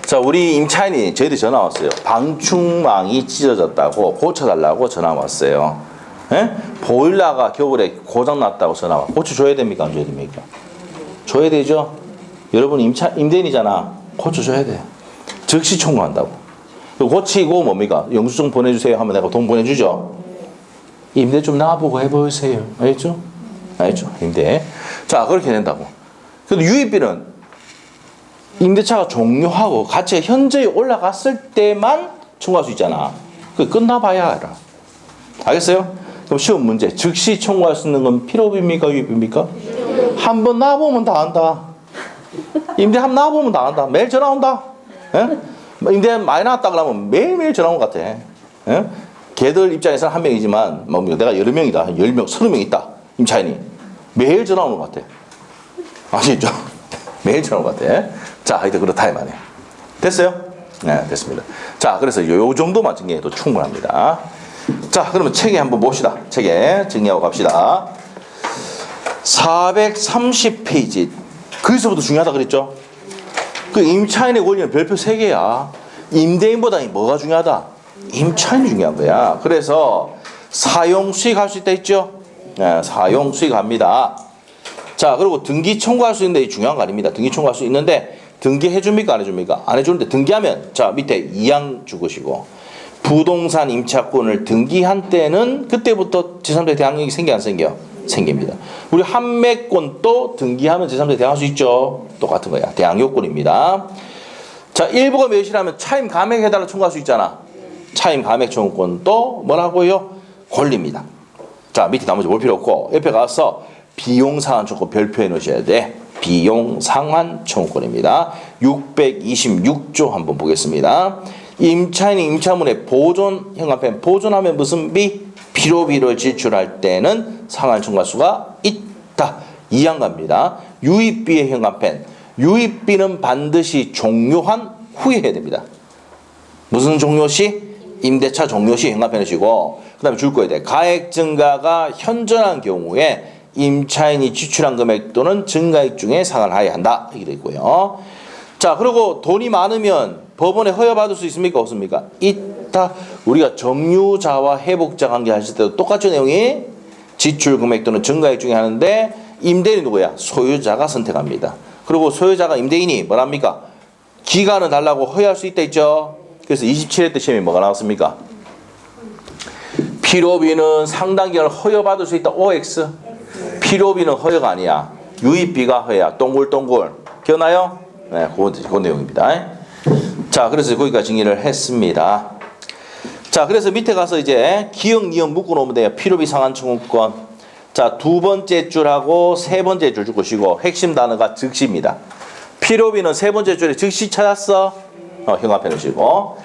자, 우리 임차인이 저희들 전화 왔어요. 방충망이 찢어졌다고 고쳐달라고 전화 왔어요. 예? 보일러가 겨울에 고장났다고 전화 와. 고쳐줘야 됩니까? 안 줘야 됩니까? 줘야 되죠? 여러분 임대인이잖아. 고쳐줘야 돼. 즉시 청구한다고. 고치고 뭡니까? 영수증 보내주세요 하면 내가 돈 보내주죠. 임대 좀 나와보고 해보세요. 알겠죠? 알겠죠? 임대. 자, 그렇게 된다고. 근데 유입비는 임대차가 종료하고 가치가 현저히 올라갔을 때만 청구할 수 있잖아. 그 끝나봐야 알아. 알겠어요? 그럼 시험 문제. 즉시 청구할 수 있는 건 필요비입니까? 유입비입니까? 한 번 나와보면 다 안다. 임대 한번 나와보면 다 안다. 매일 전화 온다. 예? 임대 많이 나왔다 그러면 매일매일 전화 온 것 같아. 예? 걔들 입장에서는 한 명이지만 뭐 내가 여러 명이다. 10명, 30명 있다. 임차인이. 매일 전화 오는 것 같아. 아시죠? 매일 전화 오는 것 같아. 자, 하여튼 그렇다 이 말이에요. 됐어요? 네, 됐습니다. 자, 그래서 요 정도만 정리해도 충분합니다. 자, 그러면 책에 한번 봅시다. 책에 정리하고 갑시다. 430페이지. 거기서부터 중요하다 그랬죠? 그 임차인의 권리는 별표 3개야. 임대인보다 뭐가 중요하다? 임차인이 중요한 거야. 그래서 사용 수익할 수 있다 했죠? 네, 사용 수익합니다. 자, 그리고 등기 청구할 수 있는데 중요한 거 아닙니다. 등기 청구할 수 있는데 등기 해줍니까? 안 해줍니까? 안 해주는데 등기하면 자 밑에 2항 죽으시고 부동산 임차권을 등기한 때는 그때부터 제3자 대항력이 생겨 안 생겨? 생깁니다. 우리 한매권도 등기하면 제3자 대항할 수 있죠? 똑같은 거야. 대항요건입니다. 자, 일부가 몇이라면 차임 감액 해달라 청구할 수 있잖아. 차임 감액 청구권도 뭐라고요? 권리입니다. 자, 밑에 나머지 볼 필요 없고 옆에 가서 비용 상환 청구권 별표해 놓으셔야 돼. 비용 상환 청구권입니다. 626조 한번 보겠습니다. 임차인이 임차물의 보존 현관펜 보존하면 무슨 비? 필요비를 지출할 때는 상환 청구할 수가 있다. 2항 갑니다. 유입비의 현관펜. 유입비는 반드시 종료한 후에 해야 됩니다. 무슨 종료시? 임대차 종료시 현관펜을 주고 그 다음에 줄 거야 돼. 가액 증가가 현저한 경우에 임차인이 지출한 금액 또는 증가액 중에 상환하여야 한다. 이렇게 되어 있고요. 자, 그리고 돈이 많으면 법원에 허여받을 수 있습니까? 없습니까? 있다. 우리가 점유자와 회복자 관계 하실 때도 똑같죠, 내용이? 지출 금액 또는 증가액 중에 하는데 임대인이 누구야? 소유자가 선택합니다. 그리고 소유자가 임대인이 뭐랍니까? 기간을 달라고 허여할 수 있다 했죠? 그래서 27회 때 시험에 뭐가 나왔습니까? 필요비는 상당 기간을 허여받을 수 있다. OX. 필요비는 허여가 아니야. 유입비가 허여야. 동글동글. 기억나요? 네, 그 내용입니다. 자, 그래서 거기까지 정리를 했습니다. 자, 그래서 밑에 가서 이제 기억, 니은 묶어 놓으면 돼요. 필요비 상환 청구권. 자, 두 번째 줄하고 세 번째 줄 주시고 핵심 단어가 즉시입니다. 필요비는 세 번째 줄에 즉시 찾았어. 현관펜 넣으시고.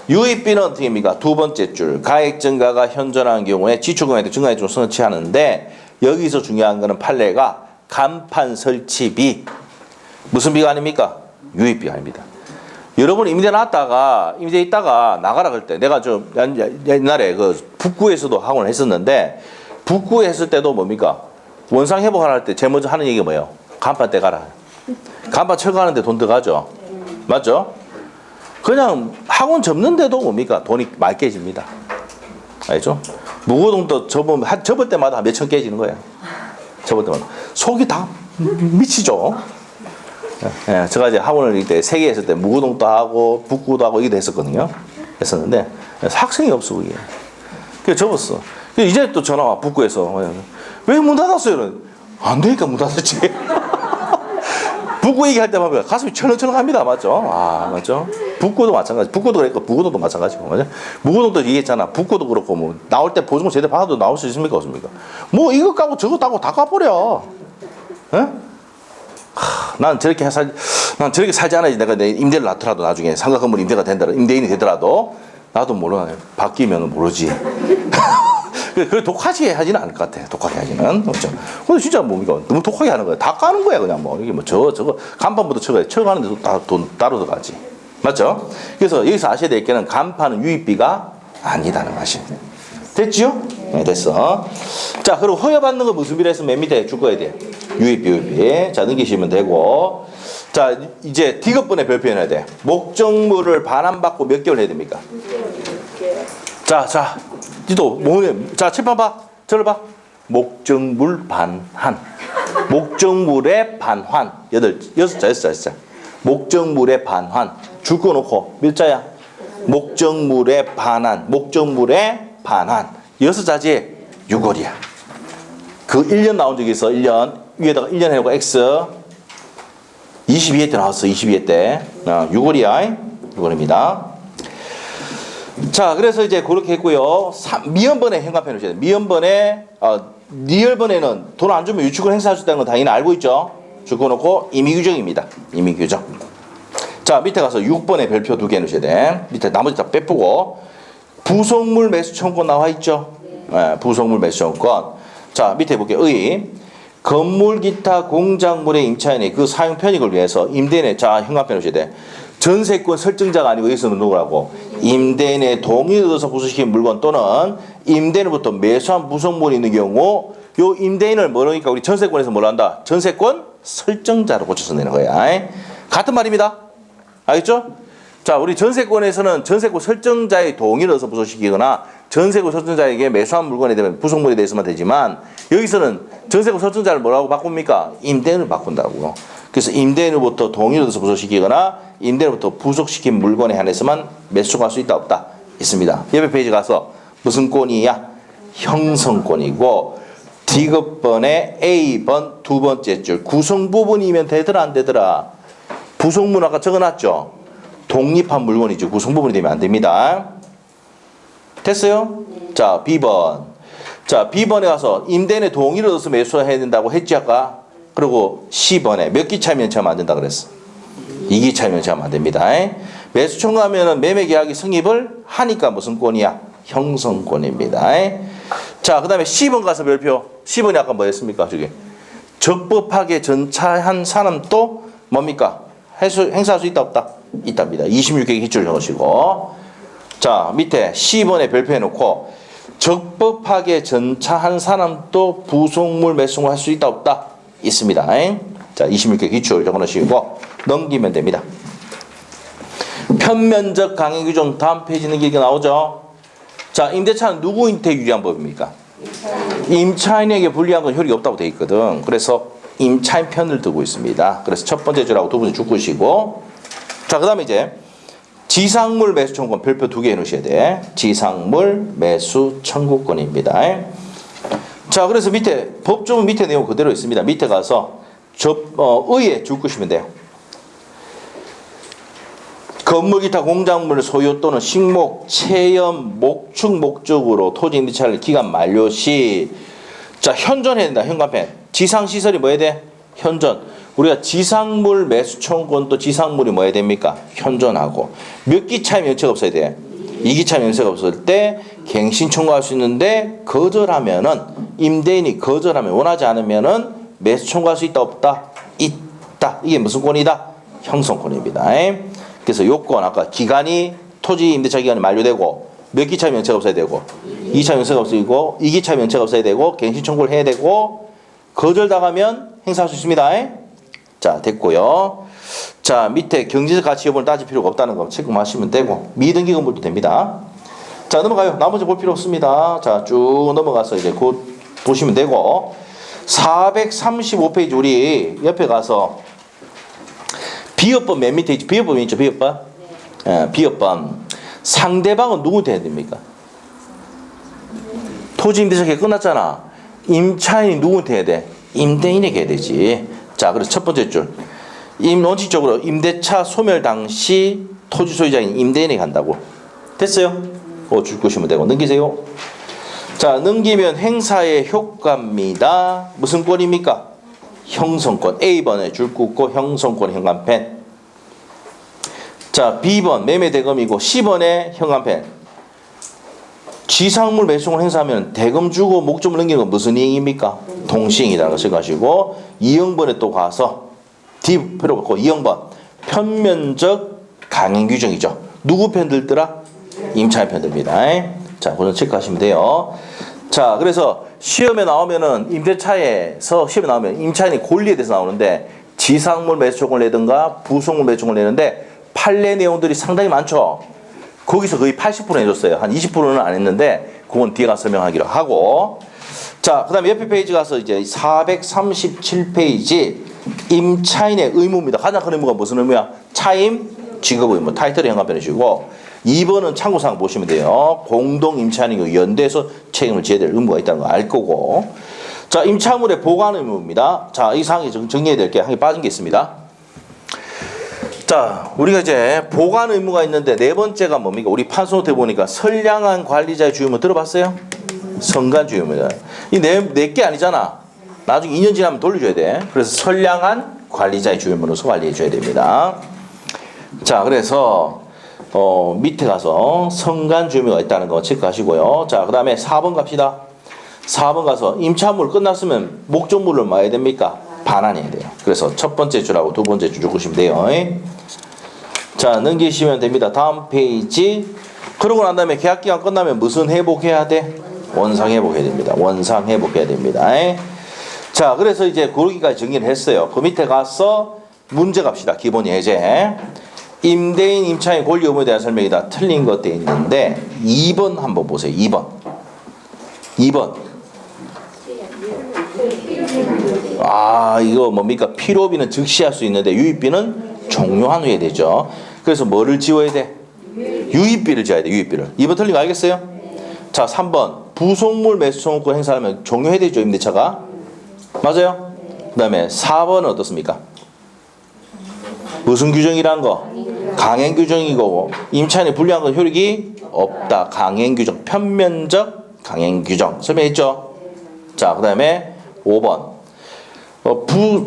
유입비는 어떻게 합니까? 두 번째 줄. 가액 증가가 현존하는 경우에 지출금액도 증가액 중 선치하는데 여기서 중요한 거는 판례가 간판 설치비. 무슨 비가 아닙니까? 유입비가 아닙니다. 여러분 임대 놨다가 임대 있다가 나가라 그럴 때 내가 좀 옛날에 그 북구에서도 학원을 했었는데 북구에 했을 때도 뭡니까? 원상 회복하라 할 때 제일 먼저 하는 얘기가 뭐예요? 간판 떼가라. 간판 철거하는데 돈 들어가죠. 맞죠? 그냥 학원 접는데도 뭡니까? 돈이 많이 깨집니다. 알죠? 무고동도 접을 때마다 몇천 깨지는 거예요. 접을 때마다. 속이 다 미치죠. 예, 제가 이제 학원을 이때 세 개 했을 때 무고동도 하고 북구도 하고 이게 했었거든요. 했었는데 학생이 없어 그게. 그래서 접었어. 이제 또 전화 와 북구에서 왜 문 닫았어요? 안 되니까 문 닫았지. 북구 얘기할 때만 가슴이 철렁철렁합니다. 맞죠? 아, 맞죠? 북구도 마찬가지. 북구도 그랬고 부구동도 마찬가지고. 맞죠? 무구동도 얘기했잖아. 북구도 그렇고 뭐 나올 때 보증금 제대로 받아도 나올 수 있습니까? 없습니까? 뭐 이거 까고 저거 따고 다 까버려. 예? 난 저렇게 살지 않아야지. 내가 내 임대를 낳더라도 나중에 상가 건물 임대가 된다라 임대인이 되더라도 나도 몰라. 바뀌면 모르지. 그 독하게 하지는 않을 것 같아. 독하게 하지는. 그렇죠. 근데 진짜 뭡니까? 너무 독하게 하는 거야. 다 까는 거야, 그냥 뭐. 이게 뭐 저거 간판부터 쳐가는데도 다 돈 따로 들어가지. 맞죠? 그래서 여기서 아셔야 될 게는 간판은 유입비가 아니다는 것이. 됐지요? 네, 됐어. 자, 그리고 허여받는 거 무슨 비례 했으면 맨 밑에 줄 거야 돼. 유입비. 자, 넘기시면 되고. 자, 이제 디귿번에 별표해놔야 돼. 목적물을 반환받고 몇 개월 해야 됩니까? 자, 니도 뭐냐? 자, 칠판 봐. 저를 봐. 목적물 반환. 목적물의 반환. 여섯 자. 목적물의 반환. 줄 거 놓고 몇 자야? 목적물의 반환. 목적물의 반환. 6자지 6월이야. 그 1년 나온 적이 있어. 1년. 위에다가 1년 해놓고 X. 22회 때 나왔어. 22회 때. 6월이야. 6월입니다. 자, 그래서 이제 그렇게 했고요. 미연번에 현관펜 오셔야 돼요. 미연번에, 리얼번에는 돈 안 주면 유축을 행사할 수 있다는 건 당연히 알고 있죠. 적어놓고 임의규정입니다. 임의규정. 자, 밑에 가서 6번에 별표 2개 넣으셔야 돼. 밑에 나머지 다 빼쁘고. 부속물 매수 청구권 나와 있죠. 네, 부속물 매수 청구권. 자, 밑에 볼게요. 건물 기타 공작물의 임차인의 그 사용 편익을 위해서 임대인의, 자, 현관펜 오셔야 돼. 전세권 설정자가 아니고 여기서는 누구라고? 임대인의 동의를 얻어서 부수시킨 물건 또는 임대인으로부터 매수한 부속물이 있는 경우 요 임대인을 뭐라니까 우리 전세권에서 뭘 한다? 전세권 설정자로 고쳐서 내는 거야. 같은 말입니다. 알겠죠? 자, 우리 전세권에서는 전세권 설정자의 동의를 얻어서 부수시키거나 전세권 설정자에게 매수한 물건에 대한 부속물에 대해서만 되지만 여기서는 전세권 설정자를 뭐라고 바꿉니까? 임대인을 바꾼다고요. 그래서 임대인으로부터 동의를 얻어서 부속시키거나 임대인으로부터 부속시킨 물건에 한해서만 매수할 수 있다 없다 있습니다. 옆에 페이지 가서 무슨 권이야? 형성권이고 디귿번에 A번 두 번째 줄 구성 부분이면 되더라 안 되더라? 부속물 아까 적어놨죠? 독립한 물건이죠. 구성 부분이 되면 안 됩니다. 됐어요? 자, B번. 자, B번에 가서 임대인의 동의를 얻어서 매수해야 된다고 했지 아까? 그리고 C번에 몇 기차 면체하면 안 된다 그랬어? 2기차 면체하면 안 됩니다. 매수 청구하면 매매 계약이 성립을 하니까 무슨 권이야? 형성권입니다. 자, 그 다음에 C번 가서 별표. C번이 아까 뭐였습니까? 저기 적법하게 전차한 사람도 뭡니까? 행사할 수 있다 없다? 있답니다. 26개 기출 적으시고. 자, 밑에 C번에 별표 해놓고 적법하게 전차한 사람도 부속물 매수를 할 수 있다 없다? 있습니다. 자, 26개 기출 적어놓으시고 넘기면 됩니다. 편면적 강행규정 다음 페이지 넘기기 나오죠. 자, 임대차는 누구한테 유리한 법입니까? 임차인에게 불리한 건 효력이 없다고 되어 있거든. 그래서 임차인 편을 두고 있습니다. 그래서 첫 번째 줄하고 두 번째 줄 끄시고. 자, 그 다음에 이제 지상물 매수 청구권 별표 2개 해놓으셔야 돼. 지상물 매수 청구권입니다. 자, 그래서 밑에 법조문 밑에 내용 그대로 있습니다. 밑에 가서 의에 줄 끄시면 돼요. 건물 기타 공작물 소유 또는 식목, 체험, 목축 목적으로 토지 임대차를 기간 만료 시, 자, 현존해야 된다. 현관펜. 지상시설이 뭐 해야 돼? 현존. 우리가 지상물 매수 청구권도 지상물이 뭐 해야 됩니까? 현존하고. 몇 기차 면체가 없어야 돼? 2기차 면세가 없을 때 갱신 청구할 수 있는데 거절하면은 임대인이 거절하면 원하지 않으면은 매수 청구할 수 있다 없다? 있다. 이게 무슨 권이다? 형성권입니다. 그래서 요건 아까 기간이 토지 임대차 기간이 만료되고 몇 기차 면체가 없어야 되고 2기차 면체가 없어지고 2기차 면체가 없어야 되고 갱신 청구를 해야 되고 거절당하면 행사할 수 있습니다. 자, 됐고요. 자, 밑에 경제적 가치 여부를 따질 필요가 없다는 거 체크하시면 되고 미등기 건물도 됩니다. 자, 넘어가요. 나머지 볼 필요 없습니다. 자, 쭉 넘어가서 이제 곧 보시면 되고 435페이지 우리 옆에 가서 비업법 맨 밑에 있죠. 비업법이 있죠. 비업법. 비업법. 상대방은 누구한테 해야 됩니까? 토지 임대차 계약 끝났잖아. 임차인이 누구한테 해야 돼? 임대인에게 해야 되지. 자, 그래서 첫 번째 줄. 원칙적으로 임대차 소멸 당시 토지 소유자인 임대인에게 간다고. 됐어요? 줄 끄시면 되고. 넘기세요. 자, 넘기면 행사의 효과입니다. 무슨 권입니까? 형성권. A번에 줄 긋고 형성권 현관펜. 자, B번 매매 대금이고 C번에 현관펜. 지상물 매수를 행사하면 대금 주고 목적물 넘기는 건 무슨 이행입니까? 동시행이라는 것을 가지고 2형번에 또 가서 D 필요 없고 2형번 편면적 강행 규정이죠. 누구 편 들더라? 임차인 편 듭니다. 자, 그건 체크하시면 돼요. 자, 그래서 시험에 나오면은 임대차에서 시험에 나오면 임차인이 권리에 대해서 나오는데 지상물 매수청을 내든가 부속물 매수청을 내는데 판례 내용들이 상당히 많죠. 거기서 거의 80% 해줬어요. 한 20%는 안 했는데 그건 뒤에 가서 설명하기로 하고. 자, 그 다음에 옆에 페이지 가서 이제 437페이지 임차인의 의무입니다. 가장 큰 의무가 무슨 의무야? 차임 직업 의무. 타이틀에 현관펜 해주고 2번은 참고사항 보시면 돼요. 공동 임차인이 연대해서 책임을 져야 될 의무가 있다는 거 알 거고. 자, 임차물의 보관 의무입니다. 자, 이 사항이 정리해야 될 게 한 개 빠진 게 있습니다. 자, 우리가 이제 보관 의무가 있는데 네 번째가 뭡니까? 우리 판소노트에 보니까 선량한 관리자의 주의무 들어봤어요? 선관 주의무다. 이 네 개 아니잖아. 나중에 2년 지나면 돌려줘야 돼. 그래서 선량한 관리자의 주의무로서 관리해 줘야 됩니다. 자, 그래서 밑에 가서 선관 주의무가 있다는 거 체크하시고요. 자, 그 다음에 4번 갑시다. 4번 가서 임차물 끝났으면 목적물을 뭐 해야 됩니까? 반환해야 돼요. 그래서 첫 번째 줄하고 두 번째 줄 적으시면 돼요. 자, 넘기시면 됩니다. 다음 페이지. 그러고 난 다음에 계약기간 끝나면 무슨 회복해야 돼? 원상 회복해야 됩니다. 원상 회복해야 됩니다. 자, 그래서 이제 거기까지 정리를 했어요. 그 밑에 가서 문제 갑시다. 기본 예제. 임대인 임차인 권리 의무에 대한 설명이다. 틀린 것 돼 있는데 2번 한번 보세요. 2번. 아, 이거 뭡니까? 필요비는 즉시 할 수 있는데 유입비는 종료한 후에 되죠. 그래서 뭐를 지워야 돼? 유입비를 지어야 돼. 유입비를. 2번 틀린 거 알겠어요? 자, 3번. 부속물 매수 청구권 행사하면 종료해야 되죠. 임대차가. 맞아요? 그 다음에 4번은 어떻습니까? 무슨 규정이란 거? 강행 규정이고 임차인이 불리한 건 효력이 없다. 강행 규정. 편면적 강행 규정. 설명했죠? 자, 그 다음에 5번.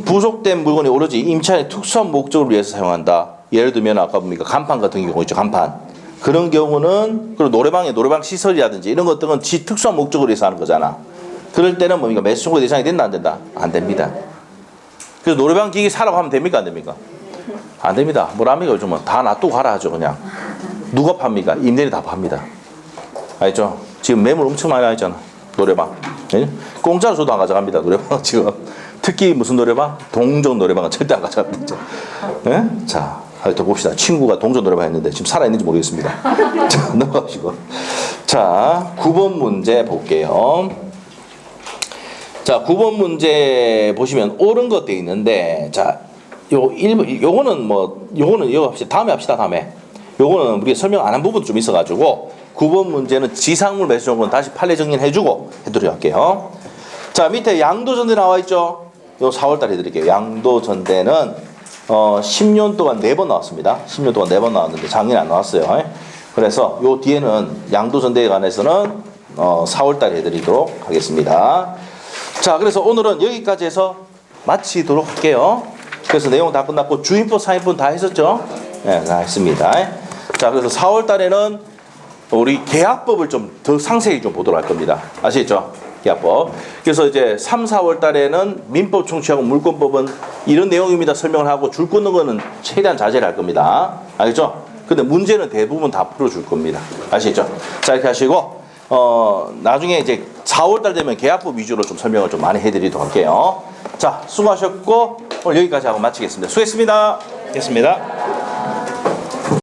부속된 물건이 오로지 임차인의 특수한 목적을 위해서 사용한다. 예를 들면 아까 뭡니까? 간판 같은 경우 있죠. 간판. 그런 경우는 그리고 노래방 시설이라든지 이런 것들은 지 특수한 목적을 위해서 하는 거잖아. 그럴 때는 뭡니까? 매수 청구 대상이 된다 안 된다? 안 됩니다. 그래서 노래방 기기 사라고 하면 됩니까? 안 됩니까? 안 됩니다. 뭐랍니까? 요즘은 다 놔두고 가라 하죠. 그냥. 누가 팝니까? 임대인이 다 팝니다. 알죠? 지금 매물 엄청 많이 나있잖아. 노래방. 네? 공짜로 줘도 안 가져갑니다. 노래방 지금. 특히 무슨 노래방? 동전 노래방은 절대 안 가져갑니다. 네? 자, 더 봅시다. 친구가 동전 노래방 했는데 지금 살아있는지 모르겠습니다. 자, 넘어가시고. 자, 9번 문제 볼게요. 자, 9번 문제 보시면 옳은 것 돼 있는데, 자, 요거는 이거 합시다. 다음에 합시다. 다음에. 요거는 우리가 설명 안 한 부분도 좀 있어가지고 9번 문제는 지상물 매수 정보는 다시 판례 정리를 해주고 해드리도록 할게요. 자, 밑에 양도전대 나와 있죠. 요 4월달 해드릴게요. 양도전대는 10년 동안 4번 나왔습니다. 10년 동안 4번 나왔는데 작년에 안 나왔어요. 그래서 요 뒤에는 양도전대에 관해서는 4월달 해드리도록 하겠습니다. 자, 그래서 오늘은 여기까지 해서 마치도록 할게요. 그래서 내용 다 끝났고 주인법, 사인법 다 했었죠? 네, 다 했습니다. 자, 그래서 4월 달에는 우리 계약법을 좀 더 상세히 좀 보도록 할 겁니다. 아시겠죠? 계약법. 그래서 이제 3, 4월 달에는 민법 총칙하고 물권법은 이런 내용입니다. 설명을 하고 줄 끊는 거는 최대한 자제를 할 겁니다. 알겠죠? 근데 문제는 대부분 다 풀어줄 겁니다. 아시겠죠? 자, 이렇게 하시고 나중에 이제 4월 달 되면 계약법 위주로 좀 설명을 좀 많이 해드리도록 할게요. 자, 수고하셨고 오늘 여기까지 하고 마치겠습니다. 수고했습니다. 됐습니다.